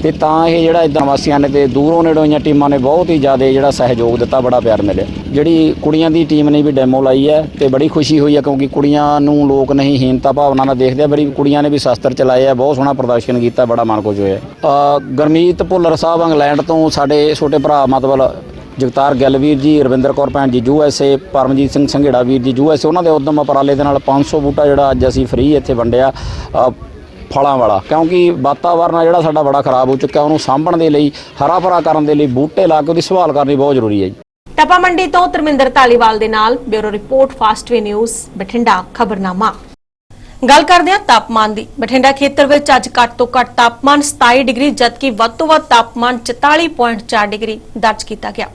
ਤੇ ਤਾਂ ਇਹ ਜਿਹੜਾ ਇੱਦਾਂ ਵਾਸੀਆਂ ਨੇ ਤੇ ਦੂਰੋਂ ਨੇੜੋਂ ਟੀਮਾਂ ਨੇ ਬਹੁਤ ਹੀ ਜ਼ਿਆਦਾ ਜਿਹੜਾ ਸਹਿਯੋਗ ਦਿੱਤਾ, ਬੜਾ ਪਿਆਰ ਮਿਲਿਆ। ਜਿਹੜੀ ਕੁੜੀਆਂ ਦੀ ਟੀਮ ਨੇ ਵੀ ਡੈਮੋ ਲਾਈ ਹੈ ਤੇ ਬੜੀ ਖੁਸ਼ੀ ਹੋਈ ਹੈ, ਕਿਉਂਕਿ ਕੁੜੀਆਂ ਨੂੰ ਲੋਕ ਨਹੀਂ ਹੀਨਤਾ ਭਾਵਨਾ ਨਾਲ ਦੇਖਦੇ ਆ। ਬੜੀ ਕੁੜੀਆਂ ਨੇ ਵੀ ਸ਼ਸਤਰ ਚਲਾਏ ਆ, ਬਹੁਤ ਸੋਹਣਾ ਪ੍ਰਦਰਸ਼ਨ ਕੀਤਾ, ਬੜਾ ਮਨ ਖੁਸ਼ ਹੋਇਆ। ਗੁਰਮੀਤ ਭੁੱਲਰ ਸਾਹਿਬ ਇੰਗਲੈਂਡ ਤੋਂ, ਸਾਡੇ ਛੋਟੇ ਭਰਾ ਮਤਲਬ ਜਗਤਾਰ ਗਿੱਲ ਵੀਰ ਜੀ, ਰਵਿੰਦਰ ਕੌਰ ਭੈਣ ਜੀ USA, ਪਰਮਜੀਤ ਸਿੰਘ ਸੰਘੇੜਾ ਵੀਰ ਜੀ USA, ਉਹਨਾਂ ਦੇ ਉਦਮ ਉਪਰਾਲੇ ਦੇ ਨਾਲ 500 ਬੂਟਾ ਜਿਹੜਾ ਅੱਜ ਅਸੀਂ ਫ੍ਰੀ ਇੱਥੇ ਵੰਡਿਆ ਫਲਾਂ ਵਾਲਾ, ਕਿਉਂਕਿ ਵਾਤਾਵਰਨ ਜਿਹੜਾ ਸਾਡਾ ਬੜਾ ਖਰਾਬ ਹੋ ਚੁੱਕਾ, ਉਹਨੂੰ ਸਾਂਭਣ ਦੇ ਲਈ, ਹਰਾ ਭਰਾ ਕਰਨ ਦੇ ਲਈ ਬੂਟੇ ਲਾ ਕੇ ਉਹਦੀ ਸੰਭਾਲ ਕਰਨੀ ਬਹੁਤ ਜ਼ਰੂਰੀ ਹੈ ਜੀ। ਟਪਾ ਮੰਡੀ ਤੋਂ ਧਰਮਿੰਦਰ ਧਾਲੀਵਾਲ ਦੇ ਨਾਲ bureau report Fastway news Bathinda ਖਬਰਨਾਮਾ। ਗੱਲ ਕਰਦੇ ਹਾਂ ਤਾਪਮਾਨ ਦੀ। ਬਠਿੰਡਾ ਖੇਤਰ ਵਿੱਚ ਅੱਜ ਘੱਟ ਤੋਂ ਘੱਟ ਤਾਪਮਾਨ 27 ਡਿਗਰੀ ਜਦਕਿ ਵੱਧ ਤੋਂ ਵੱਧ ਤਾਪਮਾਨ 44.4 ਡਿਗਰੀ ਦਰਜ ਕੀਤਾ ਗਿਆ।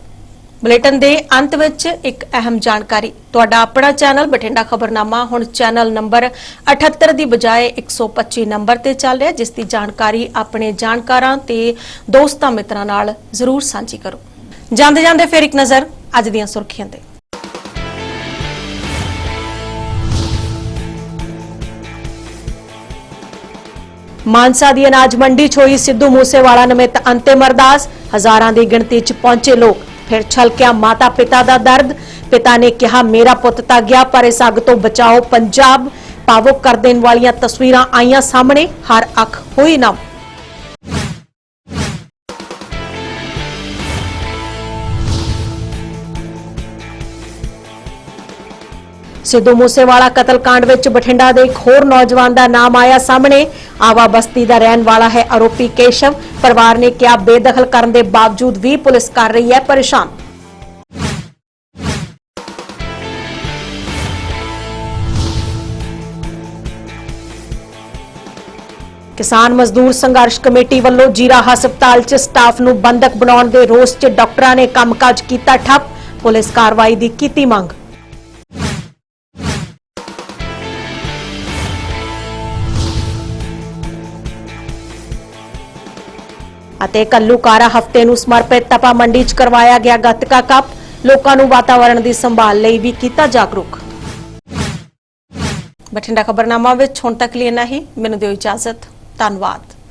ਬੁਲੇਟਿਨ ਦੇ ਅੰਤ ਵਿੱਚ ਇੱਕ ਅਹਿਮ ਜਾਣਕਾਰੀ। ਤੁਹਾਡਾ ਆਪਣਾ ਚੈਨਲ ਬਠਿੰਡਾ ਖਬਰਨਾਮਾ ਹੁਣ ਚੈਨਲ ਨੰਬਰ 78 ਦੀ ਬਜਾਏ 125 ਨੰਬਰ ਤੇ ਚੱਲ ਰਿਹਾ, ਜਿਸ ਦੀ ਜਾਣਕਾਰੀ ਆਪਣੇ ਜਾਣਕਾਰਾਂ ਤੇ ਦੋਸਤਾਂ ਮਿੱਤਰਾਂ ਨਾਲ ਜ਼ਰੂਰ ਸਾਂਝੀ ਕਰੋ। ਜਾਂਦੇ ਜਾਂਦੇ ਫਿਰ ਇੱਕ ਨਜ਼ਰ ਅੱਜ ਦੀਆਂ ਸੁਰਖੀਆਂ ਤੇ। ਮਾਨਸਾ ਦੀ ਅਨਾਜ ਮੰਡੀ 'ਚ ਹੋਈ ਸਿੱਧੂ ਮੂਸੇਵਾਲਾ ਨਿਮਿਤ ਅੰਤਿਮ ਅਰਦਾਸ। ਹਜ਼ਾਰਾਂ ਦੀ ਗਿਣਤੀ 'ਚ ਪਹੁੰਚੇ ਲੋਕ। ਫਿਰ ਛਲਕਿਆ ਮਾਤਾ ਪਿਤਾ ਦਾ ਦਰਦ। ਪਿਤਾ ਨੇ ਕਿਹਾ ਮੇਰਾ ਪੁੱਤ ਤਾਂ ਗਿਆ, ਪਰ ਇਸ ਅੱਗ ਤੋਂ ਬਚਾਓ ਪੰਜਾਬ। ਭਾਵੁਕ ਕਰ ਦੇਣ ਵਾਲੀਆਂ ਤਸਵੀਰਾਂ ਆਈਆਂ ਸਾਹਮਣੇ, ਹਰ ਅੱਖ ਹੋਈ ਨਮ। ਸਿੱਧੂ ਮੂਸੇਵਾਲਾ ਕਤਲकांड ਵਿੱਚ ਬਠਿੰਡਾ ਦੇ ਇੱਕ ਹੋਰ ਨੌਜਵਾਨ ਦਾ ਨਾਮ ਆਇਆ ਸਾਹਮਣੇ। ਆਵਾ ਬਸਤੀ ਦਾ ਰਹਿਣ ਵਾਲਾ ਹੈ ਆਰੋਪੀ ਕੇਸ਼ਵ। ਪਰਿਵਾਰ ਨੇ ਕਿਹਾ ਬੇਦਖਲ ਕਰਨ ਦੇ ਬਾਵਜੂਦ ਵੀ ਪੁਲਿਸ ਕਰ ਰਹੀ ਹੈ ਪਰੇਸ਼ਾਨ। ਕਿਸਾਨ ਮਜ਼ਦੂਰ ਸੰਘਰਸ਼ ਕਮੇਟੀ ਵੱਲੋਂ ਜੀਰਾ ਹਸਪਤਾਲ 'ਚ ਸਟਾਫ ਨੂੰ ਬੰਦਕ ਬਣਾਉਣ ਦੇ ਰੋਸ 'ਚ ਡਾਕਟਰਾਂ ਨੇ ਕੰਮਕਾਜ ਕੀਤਾ ਠੱਪ। ਪੁਲਿਸ ਕਾਰਵਾਈ ਦੀ ਕੀਤੀ ਮੰਗ। ਅਤੇ ਘੱਲੂਘਾਰਾ ਹਫ਼ਤੇ ਨੂੰ ਸਮਰਪਿਤ ਤਪਾ ਮੰਡੀ 'ਚ ਕਰਵਾਇਆ ਗਿਆ ਗੱਤਕਾ ਕੱਪ। ਲੋਕਾਂ ਨੂੰ ਵਾਤਾਵਰਣ ਦੀ ਸੰਭਾਲ ਲਈ ਵੀ ਕੀਤਾ ਜਾਗਰੂਕ। ਬਠਿੰਡਾ ਖਬਰਨਾਮਾ ਵਿੱਚ ਹੁਣ ਤੱਕ ਲਈ ਇੰਨਾ ਹੀ। ਮੈਨੂੰ ਦਿਓ ਇਜਾਜ਼ਤ। ਧੰਨਵਾਦ।